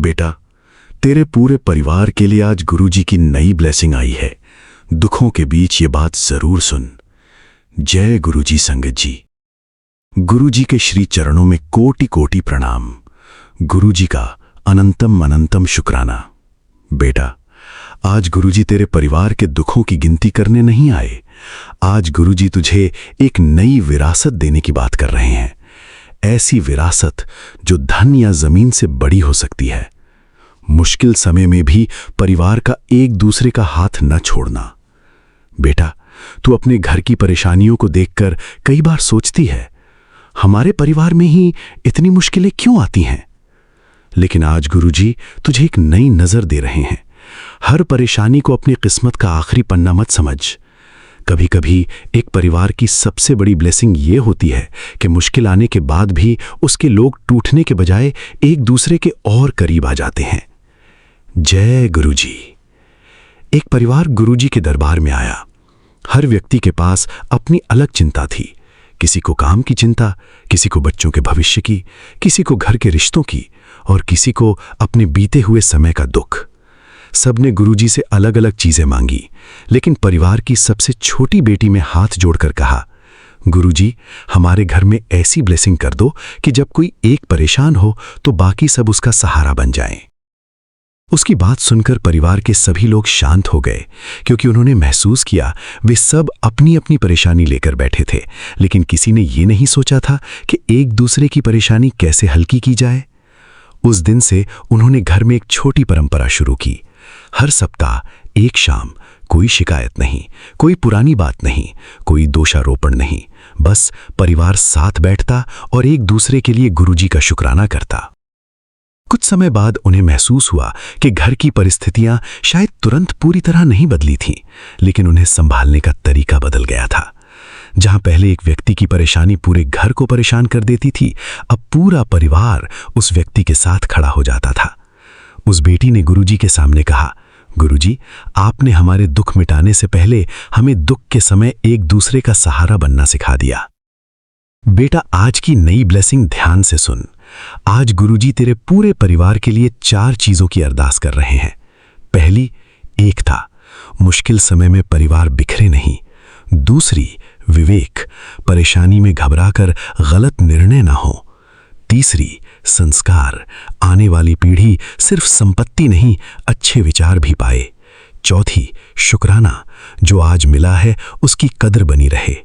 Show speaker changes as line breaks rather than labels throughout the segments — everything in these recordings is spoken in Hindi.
बेटा, तेरे पूरे परिवार के लिए आज गुरुजी की नई ब्लेसिंग आई है। दुखों के बीच ये बात जरूर सुन। जय गुरुजी संगत जी। गुरुजी के श्री चरणों में कोटि कोटि प्रणाम। गुरुजी का अनंतम अनंतम शुक्राना। बेटा, आज गुरुजी तेरे परिवार के दुखों की गिनती करने नहीं आए। आज गुरुजी तुझे एक नई विरासत देने की बात कर रहे हैं। ऐसी विरासत जो धन या जमीन से बड़ी हो सकती है। मुश्किल समय में भी परिवार का एक दूसरे का हाथ न छोड़ना। बेटा, तू अपने घर की परेशानियों को देखकर कई बार सोचती है, हमारे परिवार में ही इतनी मुश्किलें क्यों आती हैं? लेकिन आज गुरुजी तुझे एक नई नजर दे रहे हैं। हर परेशानी को अपनी किस्मत का आखिरी पन्ना मत समझ। कभी कभी एक परिवार की सबसे बड़ी ब्लेसिंग ये होती है कि मुश्किल आने के बाद भी उसके लोग टूटने के बजाय एक दूसरे के और करीब आ जाते हैं। जय गुरुजी। एक परिवार गुरुजी के दरबार में आया। हर व्यक्ति के पास अपनी अलग चिंता थी। किसी को काम की चिंता, किसी को बच्चों के भविष्य की, किसी को घर के रिश्तों की और किसी को अपने बीते हुए समय का दुख। सबने गुरुजी से अलग अलग चीजें मांगी, लेकिन परिवार की सबसे छोटी बेटी में हाथ जोड़कर कहा, गुरुजी, हमारे घर में ऐसी ब्लेसिंग कर दो कि जब कोई एक परेशान हो तो बाकी सब उसका सहारा बन जाएं। उसकी बात सुनकर परिवार के सभी लोग शांत हो गए, क्योंकि उन्होंने महसूस किया वे सब अपनी अपनी परेशानी लेकर बैठे थे, लेकिन किसी ने ये नहीं सोचा था कि एक दूसरे की परेशानी कैसे हल्की की जाए। उस दिन से उन्होंने घर में एक छोटी परंपरा शुरू की। हर सप्ताह एक शाम कोई शिकायत नहीं, कोई पुरानी बात नहीं, कोई दोषारोपण नहीं, बस परिवार साथ बैठता और एक दूसरे के लिए गुरुजी का शुक्राना करता। कुछ समय बाद उन्हें महसूस हुआ कि घर की परिस्थितियां शायद तुरंत पूरी तरह नहीं बदली थीं, लेकिन उन्हें संभालने का तरीका बदल गया था। जहां पहले एक व्यक्ति की परेशानी पूरे घर को परेशान कर देती थी, अब पूरा परिवार उस व्यक्ति के साथ खड़ा हो जाता था। उस बेटी ने गुरुजी के सामने कहा, गुरुजी, आपने हमारे दुख मिटाने से पहले हमें दुख के समय एक दूसरे का सहारा बनना सिखा दिया। बेटा, आज की नई ब्लेसिंग ध्यान से सुन। आज गुरुजी तेरे पूरे परिवार के लिए 4 चीजों की अरदास कर रहे हैं। पहली, एकता, मुश्किल समय में परिवार बिखरे नहीं। दूसरी, विवेक, परेशानी में घबराकर गलत निर्णय ना हो। तीसरी, संस्कार, आने वाली पीढ़ी सिर्फ संपत्ति नहीं, अच्छे विचार भी पाए। चौथी, शुक्राना, जो आज मिला है उसकी कदर बनी रहे।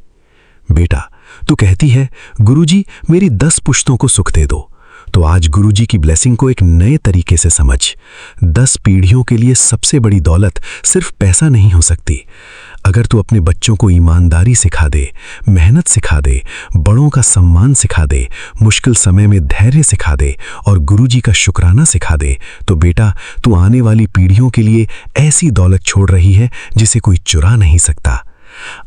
बेटा, तू कहती है, गुरुजी मेरी 10 पुश्तों को सुख दे दो, तो आज गुरुजी की ब्लेसिंग को एक नए तरीके से समझ। 10 पीढ़ियों के लिए सबसे बड़ी दौलत सिर्फ पैसा नहीं हो सकती। अगर तू अपने बच्चों को ईमानदारी सिखा दे, मेहनत सिखा दे, बड़ों का सम्मान सिखा दे, मुश्किल समय में धैर्य सिखा दे और गुरुजी का शुक्राना सिखा दे, तो बेटा, तू आने वाली पीढ़ियों के लिए ऐसी दौलत छोड़ रही है जिसे कोई चुरा नहीं सकता।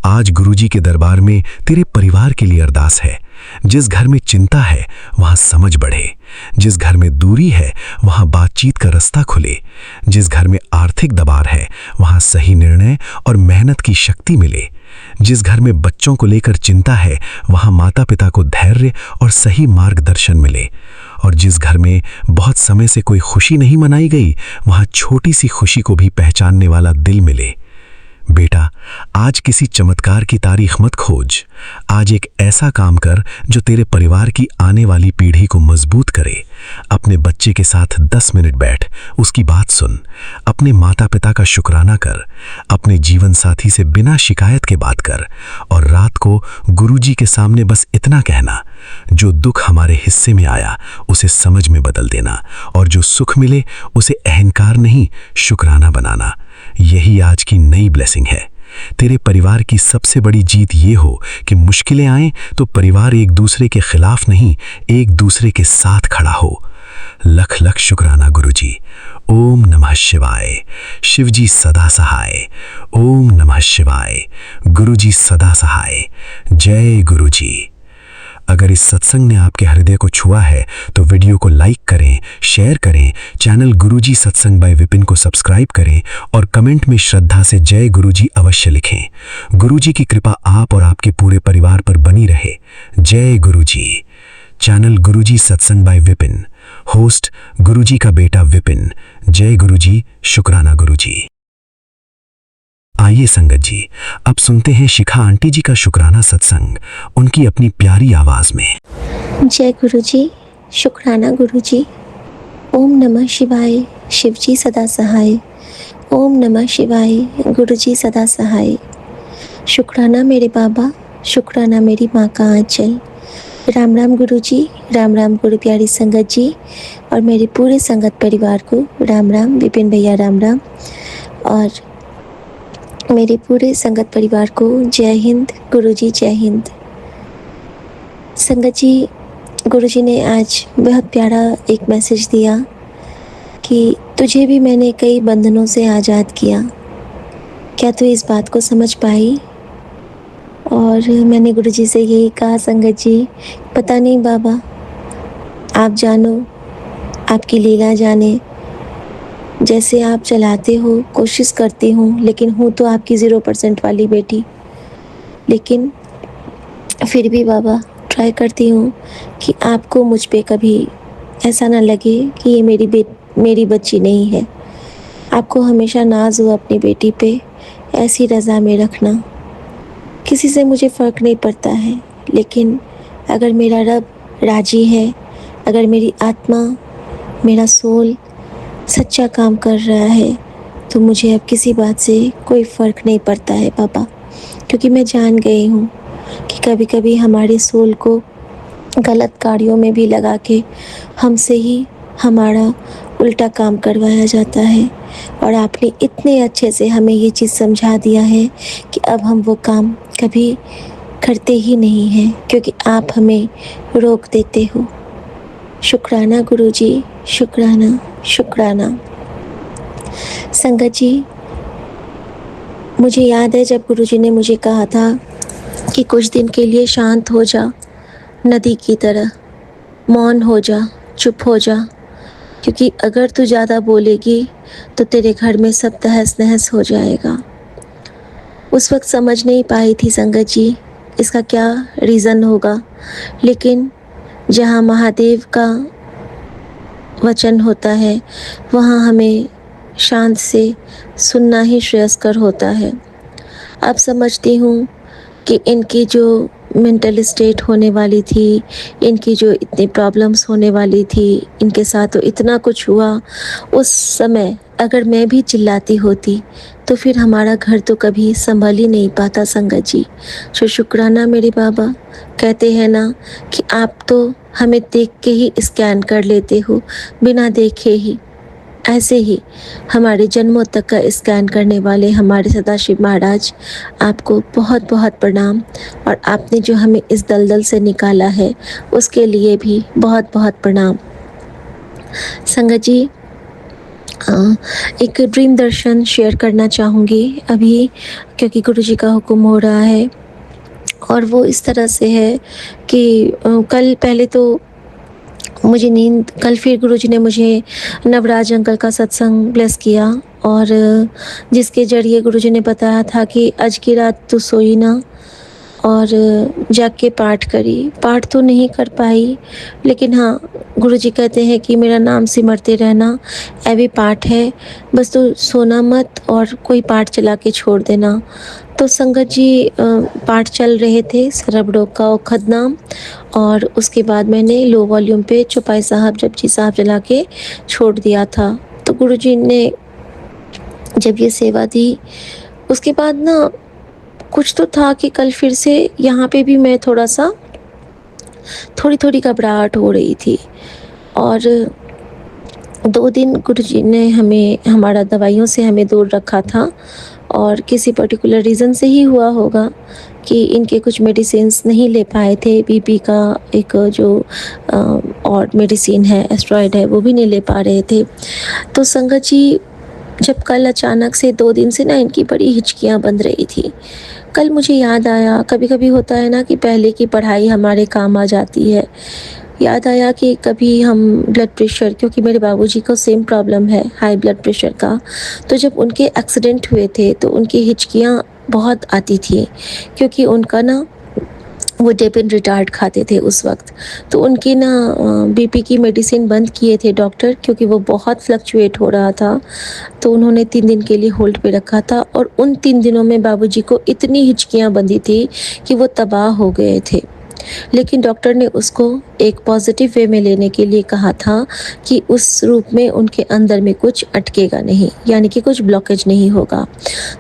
आज गुरुजी के दरबार में तेरे परिवार के लिए अरदास है। जिस घर में चिंता है वहां समझ बढ़े। जिस घर में दूरी है वहां बातचीत का रास्ता खुले। जिस घर में आर्थिक दबाव है वहां सही निर्णय और मेहनत की शक्ति मिले। जिस घर में बच्चों को लेकर चिंता है वहां माता पिता को धैर्य और सही मार्गदर्शन मिले। और जिस घर में बहुत समय से कोई खुशी नहीं मनाई गई वहां छोटी सी खुशी को भी पहचानने वाला दिल मिले। बेटा, आज किसी चमत्कार की तारीख मत खोज। आज एक ऐसा काम कर जो तेरे परिवार की आने वाली पीढ़ी को मजबूत करे। अपने बच्चे के साथ 10 मिनट बैठ, उसकी बात सुन। अपने माता पिता का शुक्राना कर। अपने जीवन साथी से बिना शिकायत के बात कर। और रात को गुरुजी के सामने बस इतना कहना, जो दुख हमारे हिस्से में आया उसे समझ में बदल देना, और जो सुख मिले उसे अहंकार नहीं, शुक्राना बनाना। यही आज की नई ब्लेसिंग है। तेरे परिवार की सबसे बड़ी जीत ये हो कि मुश्किलें आएं तो परिवार एक दूसरे के खिलाफ नहीं, एक दूसरे के साथ खड़ा हो। लख लख शुक्राना गुरुजी। ओम नमः शिवाय। शिवजी सदा सहाय। ओम नमः शिवाय। गुरुजी सदा सहाय। जय गुरुजी। अगर इस सत्संग ने आपके हृदय को छुआ है तो वीडियो को लाइक करें, शेयर करें, चैनल गुरुजी सत्संग बाय विपिन को सब्सक्राइब करें और कमेंट में श्रद्धा से जय गुरुजी अवश्य लिखें। गुरुजी की कृपा आप और आपके पूरे परिवार पर बनी रहे। जय गुरुजी। चैनल गुरुजी सत्संग बाय विपिन। होस्ट गुरुजी का बेटा विपिन। जय गुरुजी, शुक्राना गुरुजी। आइए संगत जी, अब सुनते हैं शिखा आंटी जी का शुक्राना सत्संग, उनकी अपनी प्यारी आवाज में।
जय गुरुजी, शुक्राना गुरुजी। ओम नमः शिवाय, शिवजी सदा सहाय। ओम नमः शिवाय, गुरुजी सदा सहाय। शुक्राना मेरे बाबा, शुक्राना मेरी माँ का आंचल। राम राम गुरुजी, राम राम गुरु प्यारी संगत जी और मेरे पूरे संगत परिवार को राम राम। विपिन भैया राम राम और मेरे पूरे संगत परिवार को जय हिंद गुरुजी, जय हिंद। संगत जी, गुरुजी ने आज बहुत प्यारा एक मैसेज दिया कि तुझे भी मैंने कई बंधनों से आज़ाद किया। क्या तू इस बात को समझ पाई? और मैंने गुरुजी से यही कहा, संगत जी पता नहीं बाबा, आप जानो, आपकी लीला जाने। जैसे आप चलाते हो, कोशिश करती हूँ, लेकिन हूँ तो आपकी 0% वाली बेटी। लेकिन फिर भी बाबा ट्राई करती हूँ कि आपको मुझ पे कभी ऐसा ना लगे कि ये मेरी बच्ची नहीं है। आपको हमेशा नाज हो अपनी बेटी पे, ऐसी रज़ा में रखना। किसी से मुझे फ़र्क नहीं पड़ता है, लेकिन अगर मेरा रब राजी है, अगर मेरी आत्मा, मेरा सोल सच्चा काम कर रहा है, तो मुझे अब किसी बात से कोई फ़र्क नहीं पड़ता है बाबा। क्योंकि मैं जान गई हूँ कि कभी कभी हमारे सोल को गलत कार्यों में भी लगा के हमसे ही हमारा उल्टा काम करवाया जाता है। और आपने इतने अच्छे से हमें ये चीज़ समझा दिया है कि अब हम वो काम कभी करते ही नहीं हैं, क्योंकि आप हमें रोक देते हो। शुक्राना गुरुजी, शुक्राना, शुक्राना। संगत जी, मुझे याद है जब गुरुजी ने मुझे कहा था कि कुछ दिन के लिए शांत हो जा, नदी की तरह मौन हो जा, चुप हो जा, क्योंकि अगर तू ज़्यादा बोलेगी तो तेरे घर में सब तहस नहस हो जाएगा। उस वक्त समझ नहीं पाई थी संगत जी इसका क्या रीज़न होगा, लेकिन जहाँ महादेव का वचन होता है वहाँ हमें शांत से सुनना ही श्रेयस्कर होता है। अब समझती हूँ कि इनकी जो मेंटल स्टेट होने वाली थी, इनकी जो इतनी प्रॉब्लम्स होने वाली थी, इनके साथ तो इतना कुछ हुआ, उस समय अगर मैं भी चिल्लाती होती तो फिर हमारा घर तो कभी संभल ही नहीं पाता संगत जी। शुक्राना मेरे बाबा। कहते हैं ना कि आप तो हमें देख के ही स्कैन कर लेते हो, बिना देखे ही। ऐसे ही हमारे जन्मों तक का स्कैन करने वाले हमारे सदाशिव महाराज, आपको बहुत बहुत प्रणाम। और आपने जो हमें इस दलदल से निकाला है उसके लिए भी बहुत बहुत प्रणाम। संगत जी, एक ड्रीम दर्शन शेयर करना चाहूँगी अभी, क्योंकि गुरुजी का हुक्म हो रहा है। और वो इस तरह से है कि कल पहले तो मुझे नींद, कल फिर गुरुजी ने मुझे नवराज अंकल का सत्संग ब्लेस किया, और जिसके जरिए गुरुजी ने बताया था कि आज की रात तू सोई ना और जाग के पाठ करी। पाठ तो नहीं कर पाई, लेकिन हाँ, गुरुजी कहते हैं कि मेरा नाम सिमरते रहना, ऐ भी पाठ है, बस तू सोना मत और कोई पाठ चला के छोड़ देना। तो संगत जी, पाठ चल रहे थे सरबड़ों का औखद नाम, और उसके बाद मैंने लो वॉल्यूम पे चौपाई साहब जपजी साहब चला के छोड़ दिया था। तो गुरुजी ने जब ये सेवा दी, उसके बाद ना कुछ तो था कि कल फिर से यहाँ पे भी मैं थोड़ी घबराहट हो रही थी। और 2 दिन गुरुजी ने हमें, हमारा दवाइयों से हमें दूर रखा था, और किसी पर्टिकुलर रीज़न से ही हुआ होगा कि इनके कुछ मेडिसिन्स नहीं ले पाए थे। बीपी का एक जो और मेडिसिन है, एस्ट्रॉयड है, वो भी नहीं ले पा रहे थे। तो संगत जी, जब कल अचानक से 2 दिन से ना इनकी बड़ी हिचकियाँ बंध रही थी, कल मुझे याद आया, कभी कभी होता है ना कि पहले की पढ़ाई हमारे काम आ जाती है। याद आया कि कभी हम ब्लड प्रेशर, क्योंकि मेरे बाबूजी को सेम प्रॉब्लम है हाई ब्लड प्रेशर का, तो जब उनके एक्सीडेंट हुए थे तो उनकी हिचकियाँ बहुत आती थी, क्योंकि उनका ना वो डेपिन रिटार्ड खाते थे उस वक्त। तो उनकी ना बीपी की मेडिसिन बंद किए थे डॉक्टर, क्योंकि वो बहुत फ्लक्चुएट हो रहा था। तो उन्होंने 3 दिन के लिए होल्ड पे रखा था, और उन 3 दिनों में बाबूजी को इतनी हिचकियाँ बंधी थी कि वो तबाह हो गए थे। लेकिन डॉक्टर ने उसको एक पॉजिटिव वे में लेने के लिए कहा था कि उस रूप में उनके अंदर में कुछ अटकेगा नहीं, यानी कि कुछ ब्लॉकेज नहीं होगा।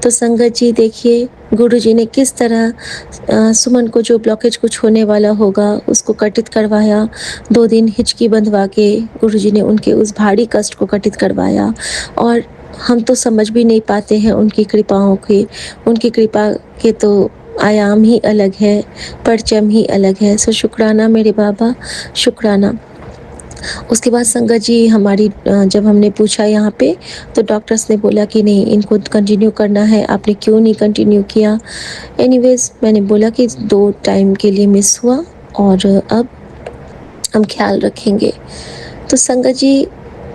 तो संगत जी देखिए, गुरुजी ने किस तरह सुमन को जो ब्लॉकेज कुछ होने वाला होगा उसको कटित करवाया। 2 दिन हिचकी बंधवा के गुरुजी ने उनके उस भारी कष्ट को कटित करवाया, और हम तो समझ भी नहीं पाते हैं उनकी कृपाओं के। उनकी कृपा के तो आयाम ही अलग है, परचम ही अलग है। सो शुक्राना मेरे बाबा, शुक्राना। उसके बाद संगत जी हमारी जब हमने पूछा यहाँ पे, तो डॉक्टर्स ने बोला कि नहीं, इनको कंटिन्यू करना है, आपने क्यों नहीं कंटिन्यू किया। एनीवेज मैंने बोला कि 2 टाइम के लिए मिस हुआ, और अब हम ख्याल रखेंगे। तो संगत जी,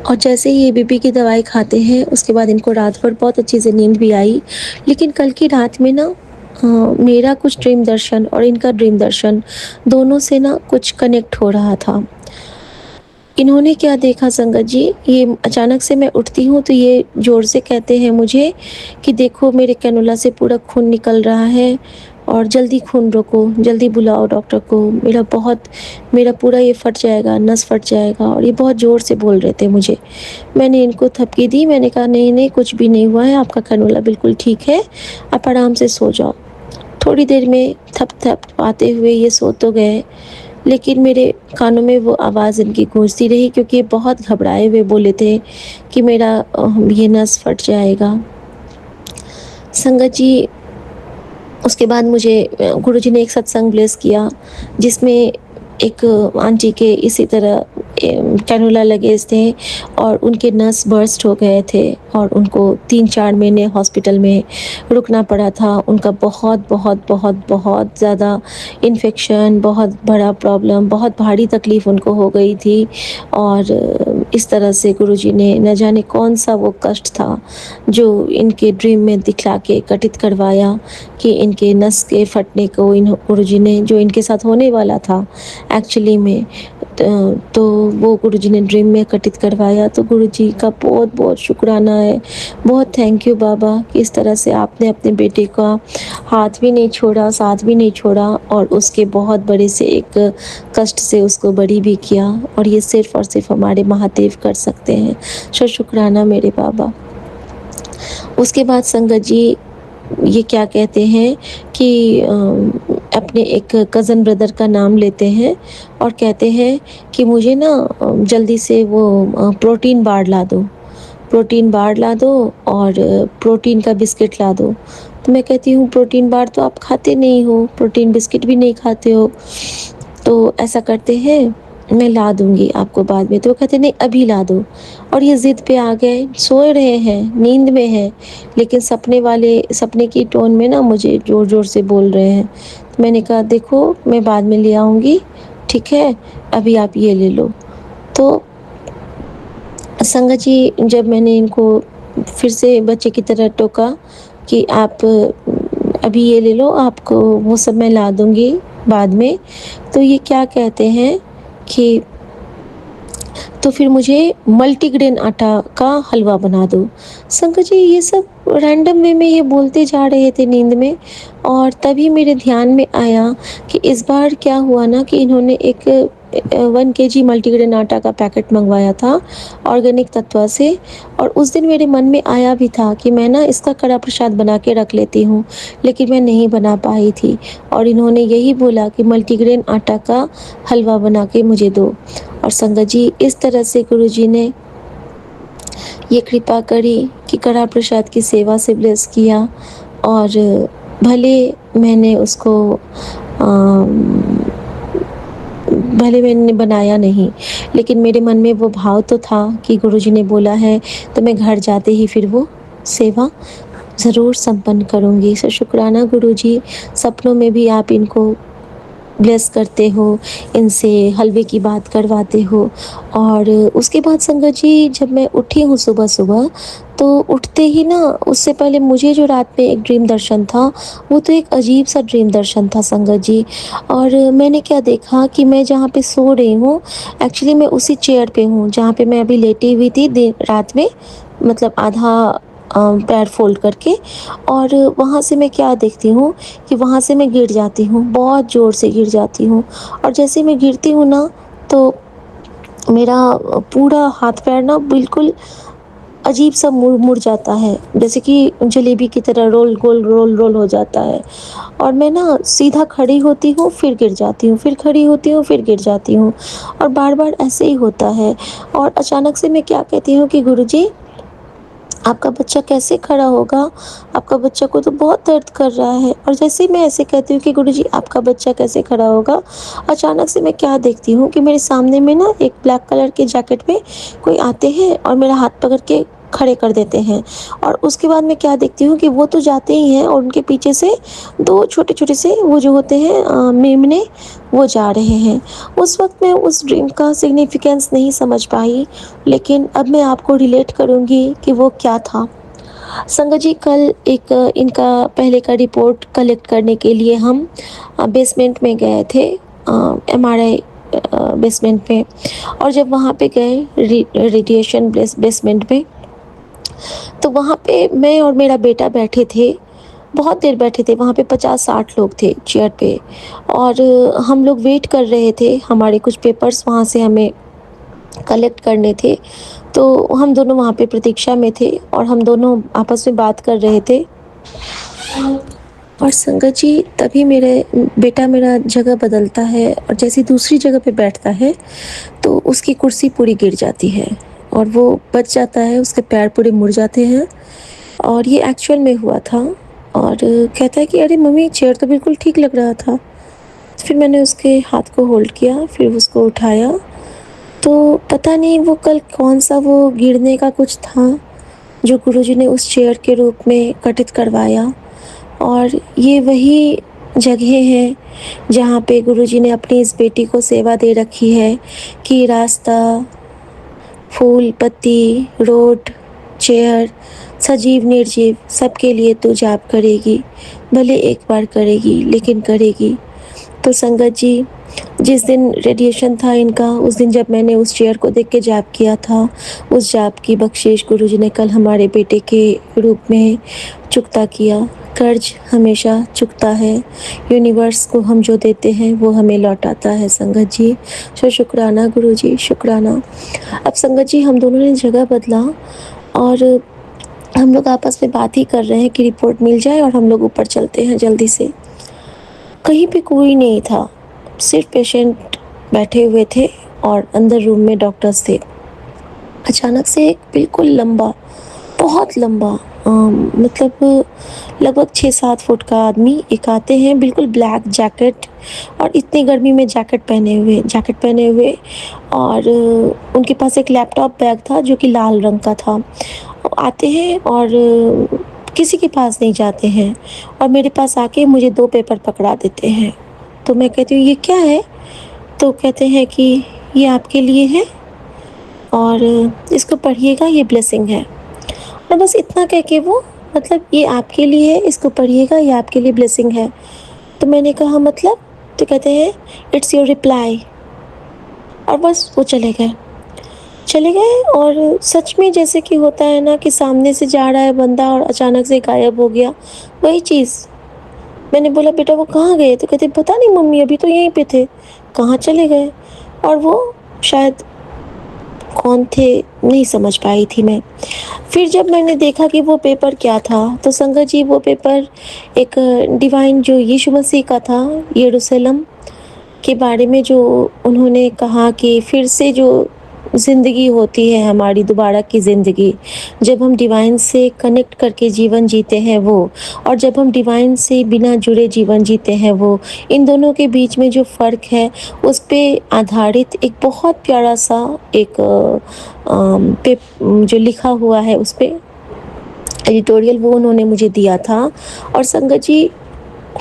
और जैसे ही ये बीपी की दवाई खाते हैं उसके बाद इनको रात भर बहुत अच्छी से नींद भी आई। लेकिन कल की रात में ना मेरा कुछ ड्रीम दर्शन और इनका ड्रीम दर्शन दोनों से ना कुछ कनेक्ट हो रहा था। इन्होंने क्या देखा संगत जी, ये अचानक से मैं उठती हूँ तो ये ज़ोर से कहते हैं मुझे कि देखो मेरे कैनुला से पूरा खून निकल रहा है, और जल्दी खून रोको, जल्दी बुलाओ डॉक्टर को, मेरा पूरा ये फट जाएगा, नस फट जाएगा। और ये बहुत ज़ोर से बोल रहे थे मुझे। मैंने इनको थपकी दी, मैंने कहा नहीं नहीं, कुछ भी नहीं हुआ है, आपका कैनुला बिल्कुल ठीक है, आप आराम से सो जाओ। थोड़ी देर में थप आते हुए ये सो तो गए, लेकिन मेरे कानों में वो आवाज़ इनकी गूंजती रही, क्योंकि ये बहुत घबराए हुए बोले थे कि मेरा ये नस फट जाएगा। संगत जी, उसके बाद मुझे गुरुजी ने एक सत्संग ब्लेस किया, जिसमें एक आंटी के इसी तरह कैनुला लगे थे, और उनके नस बर्स्ट हो गए थे, और उनको 3-4 महीने हॉस्पिटल में रुकना पड़ा था। उनका बहुत बहुत बहुत बहुत ज़्यादा इन्फेक्शन, बहुत बड़ा प्रॉब्लम, बहुत भारी तकलीफ़ उनको हो गई थी। और इस तरह से गुरुजी ने न जाने कौन सा वो कष्ट था जो इनके ड्रीम में दिखला के कटित करवाया, कि इनके नस के फटने को गुरुजी ने, जो इनके साथ होने वाला था एक्चुअली में, तो वो गुरुजी ने ड्रीम में कटित करवाया। तो गुरुजी का बहुत बहुत शुक्राना है, बहुत थैंक यू बाबा, कि इस तरह से आपने अपने बेटे का हाथ भी नहीं छोड़ा, साथ भी नहीं छोड़ा, और उसके बहुत बड़े से एक कष्ट से उसको बरी भी किया। और ये सिर्फ़ और सिर्फ हमारे महादेव कर सकते हैं। शुक्राना मेरे बाबा। उसके बाद संगत जी ये क्या कहते हैं कि अपने एक कज़न ब्रदर का नाम लेते हैं और कहते हैं कि मुझे ना जल्दी से वो प्रोटीन बार ला दो, प्रोटीन बार ला दो, और प्रोटीन का बिस्किट ला दो। तो मैं कहती हूँ प्रोटीन बार तो आप खाते नहीं हो, प्रोटीन बिस्किट भी नहीं खाते हो, तो ऐसा करते हैं मैं ला दूँगी आपको बाद में। तो वो कहते नहीं, अभी ला दो। और ये ज़िद पे आ गए, सोए रहे हैं, नींद में हैं, लेकिन सपने की टोन में ना मुझे ज़ोर-ज़ोर से बोल रहे हैं। तो मैंने कहा देखो मैं बाद में ले आऊँगी, ठीक है, अभी आप ये ले लो। तो संगत जी, जब मैंने इनको फिर से बच्चे की तरह टोका कि आप अभी ये ले लो, आपको वो सब मैं ला दूँगी बाद में, तो ये क्या कहते हैं कि तो फिर मुझे मल्टीग्रेन आटा का हलवा बना दो। संगत जी, ये सब रैंडम वे में ये बोलते जा रहे थे नींद में, और तभी मेरे ध्यान में आया कि इस बार क्या हुआ ना कि इन्होंने एक 1 केजी मल्टीग्रेन आटा का पैकेट मंगवाया था ऑर्गेनिक तत्वा से। और उस दिन मेरे मन में आया भी था कि मैं ना इसका कड़ा प्रसाद बना के रख लेती हूँ, लेकिन मैं नहीं बना पाई थी, और इन्होंने यही बोला कि मल्टीग्रेन आटा का हलवा बना के मुझे दो। और संगत जी, इस तरह से गुरुजी ने ये कृपा करी कि कड़ा प्रसाद की सेवा से ब्लेस किया। और भले मैंने उसको भले मैंने बनाया नहीं, लेकिन मेरे मन में वो भाव तो था कि गुरुजी ने बोला है, तो मैं घर जाते ही फिर वो सेवा ज़रूर संपन्न करूँगी। सो शुक्राना गुरुजी, सपनों में भी आप इनको ब्लेस करते हो, इनसे हलवे की बात करवाते हो। और उसके बाद संगत जी जब मैं उठी हूँ सुबह-सुबह, तो उठते ही ना उससे पहले मुझे जो रात में एक ड्रीम दर्शन था, वो तो एक अजीब-सा ड्रीम दर्शन था संगत जी। और मैंने क्या देखा कि मैं जहाँ पे सो रही हूँ, एक्चुअली मैं उसी चेयर पे हूँ जहाँ पे मैं अभी लेटी हुई थी रात में, मतलब आधा पैर फ़ोल्ड करके। और वहाँ से मैं क्या देखती हूँ कि वहाँ से मैं गिर जाती हूँ, बहुत ज़ोर से गिर जाती हूँ। और जैसे मैं गिरती हूँ ना, तो मेरा पूरा हाथ-पैर ना बिल्कुल अजीब-सा मुड़ जाता है, जैसे कि जलेबी की तरह रोल हो जाता है। और मैं ना सीधा खड़ी होती हूँ, फिर गिर जाती हूँ, फिर खड़ी होती हूँ, फिर गिर जाती हूँ, और बार-बार ऐसे ही होता है। और अचानक से मैं क्या कहती हूँ कि गुरुजी, आपका बच्चा कैसे खड़ा होगा? आपका बच्चा को तो बहुत दर्द कर रहा है। और जैसे ही मैं ऐसे कहती हूँ कि गुरुजी आपका बच्चा कैसे खड़ा होगा, अचानक से मैं क्या देखती हूँ कि मेरे सामने में ना एक ब्लैक कलर के जैकेट में कोई आते हैं और मेरा हाथ पकड़ के खड़े कर देते हैं। और उसके बाद मैं क्या देखती हूँ कि वो तो जाते ही हैं और उनके पीछे से 2 छोटे-छोटे से वो जो होते हैं मेमने, वो जा रहे हैं। उस वक़्त मैं उस ड्रीम का सिग्निफिकेंस नहीं समझ पाई, लेकिन अब मैं आपको रिलेट करूँगी कि वो क्या था। संगत जी कल एक इनका पहले का रिपोर्ट कलेक्ट करने के लिए हम बेसमेंट में गए थे, एमआरआई बेसमेंट में। और जब वहाँ पे गए रेडिएशन बेसमेंट में, तो वहाँ पे मैं और मेरा बेटा बैठे थे, बहुत देर बैठे थे, वहाँ पे 50-60 लोग थे चेयर पे। और हम लोग वेट कर रहे थे, हमारे कुछ पेपर्स वहाँ से हमें कलेक्ट करने थे। तो हम दोनों वहाँ पे प्रतीक्षा में थे और हम दोनों आपस में बात कर रहे थे। और संगत जी तभी मेरे बेटा मेरा जगह बदलता है और जैसे ही दूसरी जगह पे बैठता है, तो उसकी कुर्सी पूरी गिर जाती है और वो बच जाता है, उसके पैर पूरे मुड़ जाते हैं। और ये एक्चुअल में हुआ था। और कहता है कि अरे मम्मी, चेयर तो बिल्कुल ठीक लग रहा था। फिर मैंने उसके हाथ को होल्ड किया, फिर उसको उठाया, तो पता नहीं वो कल कौन-सा वो गिरने का कुछ था, जो गुरुजी ने उस चेयर के रूप में घटित करवाया। और ये वही जगह है जहाँ पे गुरुजी ने अपनी इस बेटी को सेवा दे रखी है कि रास्ता, फूल, पत्ती, रोड, चेयर, सजीव निर्जीव सबके लिए तू जाप करेगी। भले एक बार करेगी, लेकिन करेगी। तो संगत जी, जिस दिन रेडिएशन था इनका, उस दिन जब मैंने उस चेयर को देख के जाप किया था, उस जाप की बख्शिश गुरुजी ने कल हमारे बेटे के रूप में चुकता किया। कर्ज हमेशा चुकता है, यूनिवर्स को हम जो देते हैं वो हमें लौटाता है संगत जी। सो शुक्राना गुरुजी, शुक्राना। अब संगत जी हम दोनों ने जगह बदला और हम लोग आपस में बात ही कर रहे हैं कि रिपोर्ट मिल जाए और हम लोग ऊपर चलते हैं जल्दी से। कहीं पे कोई नहीं था, सिर्फ पेशेंट बैठे हुए थे और अंदर रूम में डॉक्टर्स थे। अचानक से एक बिल्कुल लंबा, बहुत लंबा, मतलब लगभग 6-7 फुट का आदमी एक आते हैं, बिल्कुल ब्लैक जैकेट, और इतनी गर्मी में जैकेट पहने हुए। और उनके पास एक लैपटॉप बैग था जो कि लाल रंग का था। वो आते हैं और किसी के पास नहीं जाते हैं और मेरे पास आके मुझे 2 पेपर पकड़ा देते हैं। तो मैं कहती हूँ ये क्या है? तो कहते हैं कि ये आपके लिए है और इसको पढ़िएगा, ये ब्लेसिंग है। और बस इतना कह के वो, मतलब ये आपके लिए है, इसको पढ़िएगा, ये आपके लिए ब्लेसिंग है। तो मैंने कहा मतलब? तो कहते हैं इट्स योर रिप्लाई। और बस वो चले गए। और सच में जैसे कि होता है ना कि सामने से जा रहा है बंदा और अचानक से गायब हो गया, वही चीज़। मैंने बोला बेटा वो कहाँ गए? तो कहते पता नहीं मम्मी, अभी तो यहीं पे थे, कहाँ चले गए? और वो शायद कौन थे नहीं समझ पाई थी मैं। फिर जब मैंने देखा कि वो पेपर क्या था, तो संगत जी वो पेपर एक डिवाइन जो यीशु मसीह का था, यरूशलेम के बारे में, जो उन्होंने कहा कि फिर से जो ज़िंदगी होती है हमारी, दोबारा की ज़िंदगी, जब हम डिवाइन से कनेक्ट करके जीवन जीते हैं वो, और जब हम डिवाइन से बिना जुड़े जीवन जीते हैं वो, इन दोनों के बीच में जो फ़र्क है उस पे आधारित एक बहुत प्यारा सा एक जो लिखा हुआ है उस पे एडिटोरियल, वो उन्होंने मुझे दिया था। और संगत जी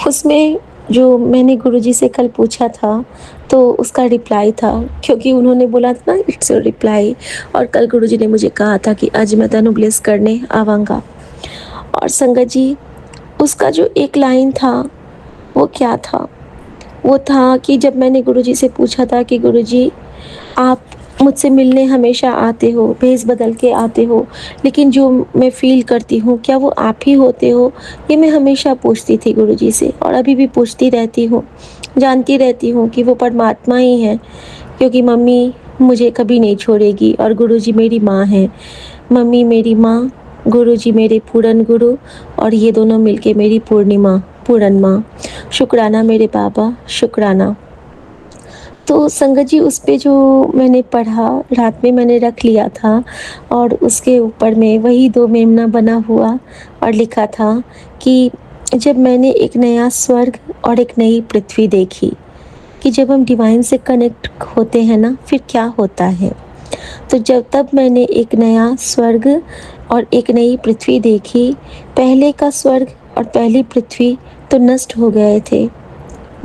उसमें जो मैंने गुरुजी से कल पूछा था, तो उसका रिप्लाई था, क्योंकि उन्होंने बोला था ना इट्स योर रिप्लाई, और कल गुरुजी ने मुझे कहा था कि आज मैं तेनू ब्लेस करने आवांगा। और संगत जी, उसका जो एक लाइन था वो क्या था? वो था कि जब मैंने गुरुजी से पूछा था कि गुरुजी आप मुझसे मिलने हमेशा आते हो, भेस बदल के आते हो, लेकिन जो मैं फ़ील करती हूँ क्या वो आप ही होते हो? ये मैं हमेशा पूछती थी गुरुजी से, और अभी भी पूछती रहती हूँ। जानती रहती हूँ कि वो परमात्मा ही हैं, क्योंकि मम्मी मुझे कभी नहीं छोड़ेगी और गुरुजी मेरी माँ हैं। मम्मी मेरी माँ, गुरुजी मेरे पूरन गुरु, और ये दोनों मिलके मेरी पूर्णिमा, पूरन माँ। शुक्राना मेरे बाबा, शुक्राना। तो संगत जी, उस पे जो मैंने पढ़ा, रात में मैंने रख लिया था, और उसके ऊपर में वही 2 मेमना बना हुआ और लिखा था कि जब मैंने एक नया स्वर्ग और एक नई पृथ्वी देखी, कि जब हम डिवाइन से कनेक्ट होते हैं ना, फिर क्या होता है। तो तब मैंने एक नया स्वर्ग और एक नई पृथ्वी देखी। पहले का स्वर्ग और पहली पृथ्वी तो नष्ट हो गए थे।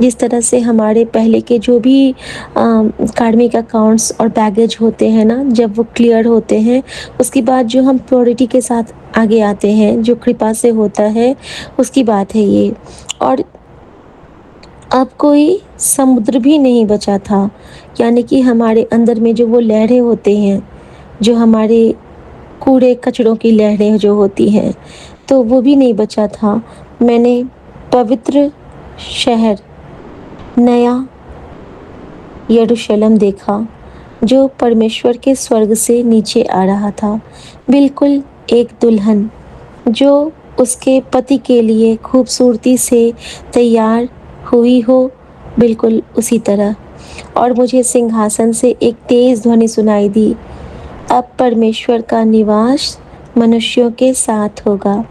जिस तरह से हमारे पहले के जो भी कार्मिक अकाउंट्स और बैगेज होते हैं ना, जब वो क्लियर होते हैं, उसके बाद जो हम प्योरिटी के साथ आगे आते हैं, जो कृपा से होता है, उसकी बात है ये। और अब कोई समुद्र भी नहीं बचा था, यानी कि हमारे अंदर में जो वो लहरें होते हैं, जो हमारे कूड़े कचड़ों की लहरें जो होती हैं, तो वो भी नहीं बचा था। मैंने पवित्र शहर, नया यरूशलेम देखा, जो परमेश्वर के स्वर्ग से नीचे आ रहा था। बिल्कुल एक दुल्हन जो उसके पति के लिए खूबसूरती से तैयार हुई हो, बिल्कुल उसी तरह। और मुझे सिंहासन से एक तेज ध्वनि सुनाई दी, अब परमेश्वर का निवास मनुष्यों के साथ होगा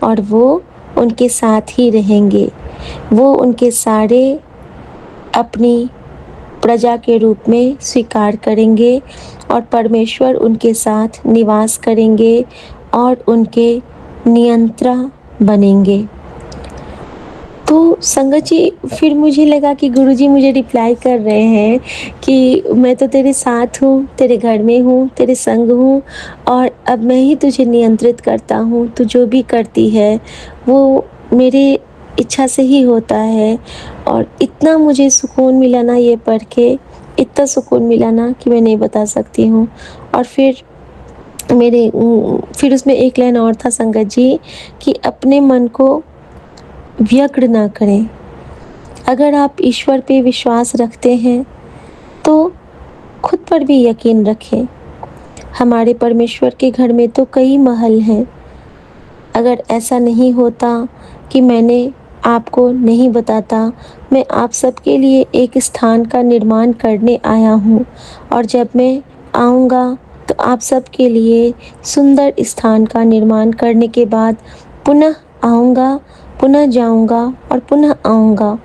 और वो उनके साथ ही रहेंगे। वो उनके सारे अपनी प्रजा के रूप में स्वीकार करेंगे, और परमेश्वर उनके साथ निवास करेंगे और उनके नियंत्रण बनेंगे। तो संगत जी, फिर मुझे लगा कि गुरुजी मुझे रिप्लाई कर रहे हैं कि मैं तो तेरे साथ हूँ, तेरे घर में हूँ, तेरे संग हूँ, और अब मैं ही तुझे नियंत्रित करता हूँ। तू जो भी करती है वो मेरे इच्छा से ही होता है। और इतना मुझे सुकून मिला ना ये पढ़ के, इतना सुकून मिला ना कि मैं नहीं बता सकती हूँ। और फिर उसमें एक लाइन और था संगत जी, कि अपने मन को व्यग्र ना करें। अगर आप ईश्वर पे विश्वास रखते हैं तो खुद पर भी यकीन रखें। हमारे परमेश्वर के घर में तो कई महल हैं। अगर ऐसा नहीं होता कि मैंने आपको नहीं बताता, मैं आप सबके लिए एक स्थान का निर्माण करने आया हूँ, और जब मैं आऊँगा तो आप सबके लिए सुंदर स्थान का निर्माण करने के बाद पुनः आऊँगा, पुनः जाऊँगा और पुनः आऊँगा,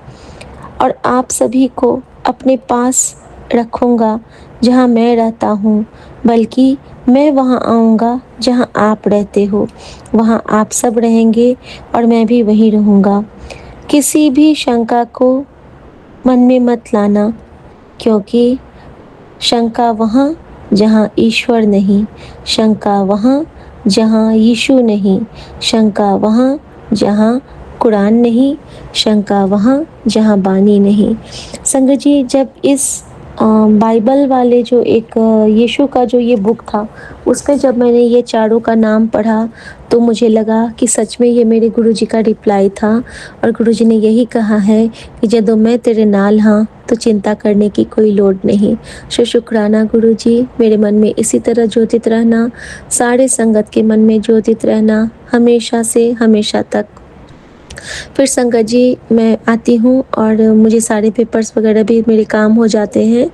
और आप सभी को अपने पास रखूँगा जहाँ मैं रहता हूँ, बल्कि मैं वहाँ आऊँगा जहाँ आप रहते हो। वहाँ आप सब रहेंगे और मैं भी वहीं रहूँगा। किसी भी शंका को मन में मत लाना, क्योंकि शंका वहाँ जहाँ ईश्वर नहीं, शंका वहाँ जहाँ यीशु नहीं, शंका वहाँ जहाँ कुरान नहीं, शंका वहाँ जहाँ बानी नहीं। संगत जी, जब इस बाइबल वाले जो एक यीशु का जो ये बुक था, उसमें जब मैंने ये चारों का नाम पढ़ा, तो मुझे लगा कि सच में ये मेरे गुरुजी का रिप्लाई था, और गुरुजी ने यही कहा है कि जदों मैं तेरे नाल हाँ तो चिंता करने की कोई लोड़ नहीं। शुक्राना गुरुजी, मेरे मन में इसी तरह ज्योतित रहना, सारे संगत के मन में ज्योतित रहना, हमेशा से हमेशा तक। फिर संगत जी, मैं आती हूँ और मुझे सारे पेपर्स वगैरह भी मेरे काम हो जाते हैं,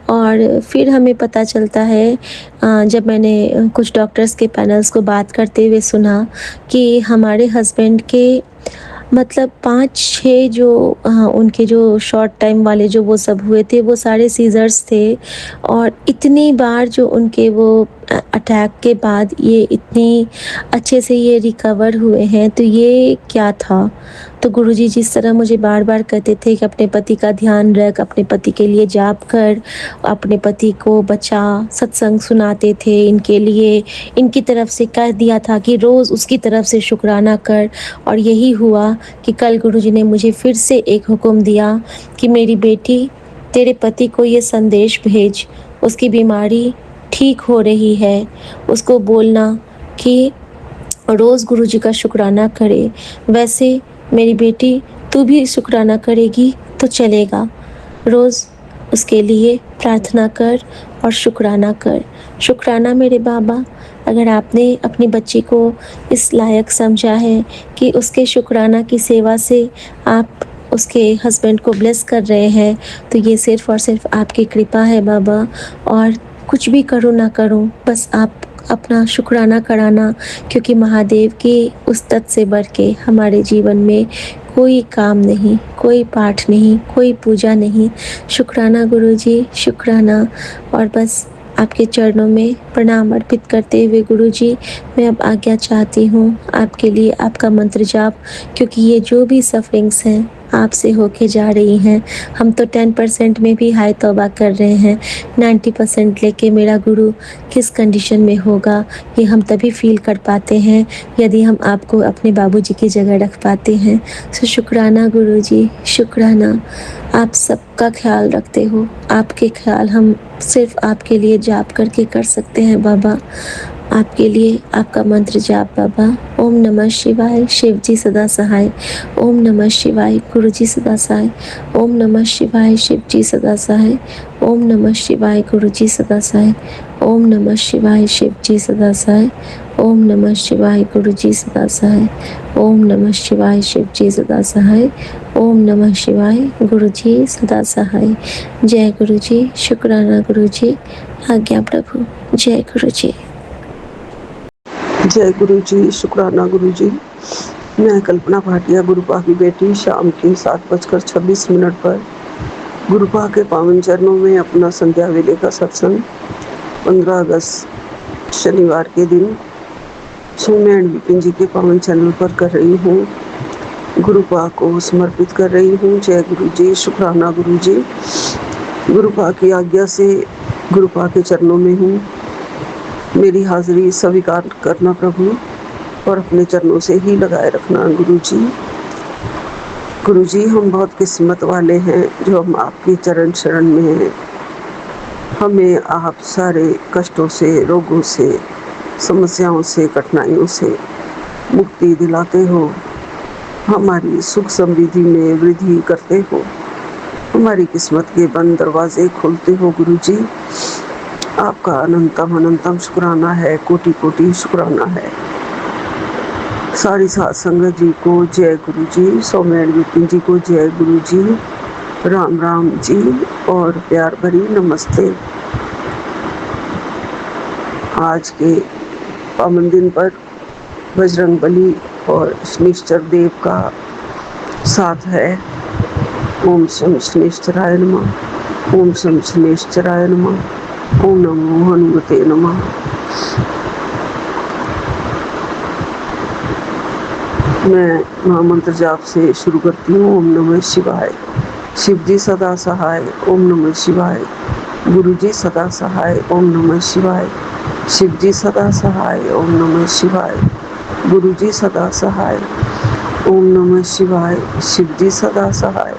और फिर हमें पता चलता है, जब मैंने कुछ डॉक्टर्स के पैनल्स को बात करते हुए सुना कि हमारे हस्बैंड के मतलब 5-6 जो उनके जो शॉर्ट टाइम वाले जो वो सब हुए थे, वो सारे सीज़र्स थे, और इतनी बार जो उनके वो अटैक के बाद ये इतनी अच्छे से ये रिकवर हुए हैं, तो ये क्या था? तो गुरुजी जिस तरह मुझे बार-बार कहते थे कि अपने पति का ध्यान रख, अपने पति के लिए जाप कर, अपने पति को बचा, सत्संग सुनाते थे इनके लिए, इनकी तरफ से कह दिया था कि रोज़ उसकी तरफ से शुकराना कर। और यही हुआ कि कल गुरुजी ने मुझे फिर से एक हुक्म दिया कि मेरी बेटी, तेरे पति को ये संदेश भेज, उसकी बीमारी ठीक हो रही है, उसको बोलना कि रोज़ गुरुजी का शुकराना करे। वैसे मेरी बेटी, तू भी शुकराना करेगी तो चलेगा। रोज़ उसके लिए प्रार्थना कर और शुकराना कर। शुकराना मेरे बाबा, अगर आपने अपनी बच्ची को इस लायक समझा है कि उसके शुकराना की सेवा से आप उसके हस्बैंड को ब्लेस कर रहे हैं, तो ये सिर्फ़ और सिर्फ़ आपकी कृपा है बाबा। और कुछ भी करूँ ना करूँ, बस आप अपना शुकराना कराना, क्योंकि महादेव के उस तत्व से बढ़ के हमारे जीवन में कोई काम नहीं, कोई पाठ नहीं, कोई पूजा नहीं। शुकराना गुरुजी, शुकराना। और बस आपके चरणों में प्रणाम अर्पित करते हुए गुरुजी, मैं अब आज्ञा चाहती हूँ आपके लिए, आपका मंत्र जाप, क्योंकि ये जो भी सफरिंग्स हैं आपसे होके जा रही हैं। हम तो 10% में भी हाय तौबा कर रहे हैं, 90% लेके मेरा गुरु किस कंडीशन में होगा ये हम तभी फील कर पाते हैं यदि हम आपको अपने बाबूजी की जगह रख पाते हैं। सो शुक्राना गुरुजी, शुक्राना। आप सबका ख्याल रखते हो, आपके ख्याल हम सिर्फ आपके लिए जाप करके कर सकते हैं बाबा। आपके लिए आपका मंत्र जाप बाबा। ओम नमः शिवाय, शिव जी सदा सहाय। ओम नमः शिवाय, गुरु जी सदा सहाय। ओम नमः शिवाय, शिव जी सदा सहाय। ओम नमः शिवाय, गुरु जी सदा सहाय। ओम नमः शिवाय, शिव जी सदा सहाय। ओम नमः शिवाय, गुरु जी सदा सहाय। ओम नमः शिवाय, शिव जी सदा सहाय। ओम नमः शिवाय, गुरु जी सदा सहाय। जय गुरु जी, शुक्राना गुरु जी, आज्ञा प्रभु। जय गुरु जी।
जय गुरु जी, शुक्राना गुरु जी। मैं कल्पना भाटिया, गुरुपा की बेटी, शाम के 7:26 पर गुरुपा के पावन चरणों में अपना संध्या वेले का सत्संग 15 अगस्त शनिवार के दिन सौम्य एंड विपिन जी के पावन चैनल पर कर रही हूँ। गुरुपा को समर्पित कर रही हूँ। जय गुरु जी, शुक्राना गुरु जी। गुरुपा की आज्ञा से गुरुपा के चरणों में हूँ। मेरी हाजिरी स्वीकार करना प्रभु, और अपने चरणों से ही लगाए रखना गुरु जी। गुरु जी, हम बहुत किस्मत वाले हैं जो हम आपके चरण शरण में हैं। हमें आप सारे कष्टों से, रोगों से, समस्याओं से, कठिनाइयों से मुक्ति दिलाते हो। हमारी सुख समृद्धि में वृद्धि करते हो। हमारी किस्मत के बंद दरवाजे खोलते हो गुरु जी। आपका अनंतम अनंतम शुक्राना है, कोटि कोटि शुक्राना है। सारी सात संगत जी को जय गुरु जी, सौम्य विपिन जी को जय गुरु जी, राम राम जी और प्यार भरी नमस्ते। आज के पावन दिन पर बजरंग बली और शनिश्चर देव का साथ है। ओम शम शनिश्चराय नमः। ओम शम शनिश्चराय नमः। ओम नमो हनुमते नमः। मैं महामंत्र जाप से शुरू करती हूँ। ओम नमः शिवाय। शिव जी सदा सहाय। ओम नमः शिवाय। गुरु जी सदा सहाय। ओम नमः शिवाय। शिव जी सदा सहाय। ओम नमः शिवाय। गुरु जी सदा सहाय। ओम नमः शिवाय। शिव जी सदा सहाय।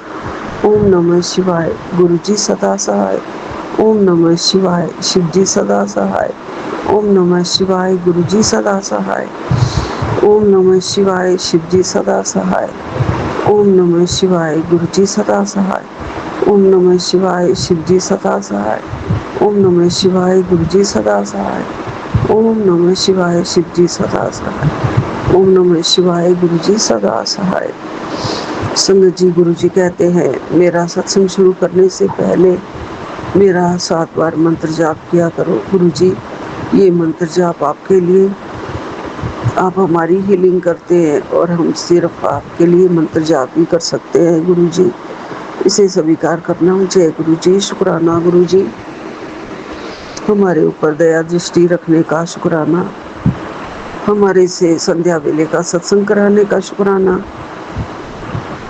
ओम नमः शिवाय। गुरु जी सदा सहाय। ओम नमः शिवाय। शिव जी सदा सहाय। ओम नमः शिवाय। गुरु जी सदा सहाय। ओम नमः शिवाय। शिव जी सदा सहाय। ओम नमः शिवाय। गुरु जी सदा सहाय। ओम नमः शिवाय। शिव जी सदा सहाय। ओम नमः शिवाय। गुरु जी सदा सहाय। ओम नमः शिवाय। शिव जी सदा सहाय। ओम नमः शिवाय। गुरु जी सदा सहाय। संगत जी, गुरु जी कहते हैं, मेरा सत्संग शुरू करने से पहले मेरा 7 बार मंत्र जाप किया करो। गुरु जी, ये मंत्र जाप आपके लिए, आप हमारी हीलिंग करते हैं और हम सिर्फ आपके लिए मंत्र जाप भी कर सकते हैं। गुरु जी, इसे स्वीकार करना। जय गुरु जी, शुक्राना गुरु जी। हमारे ऊपर दया दृष्टि रखने का शुक्राना। हमारे से संध्या वेले का सत्संग कराने का शुक्राना।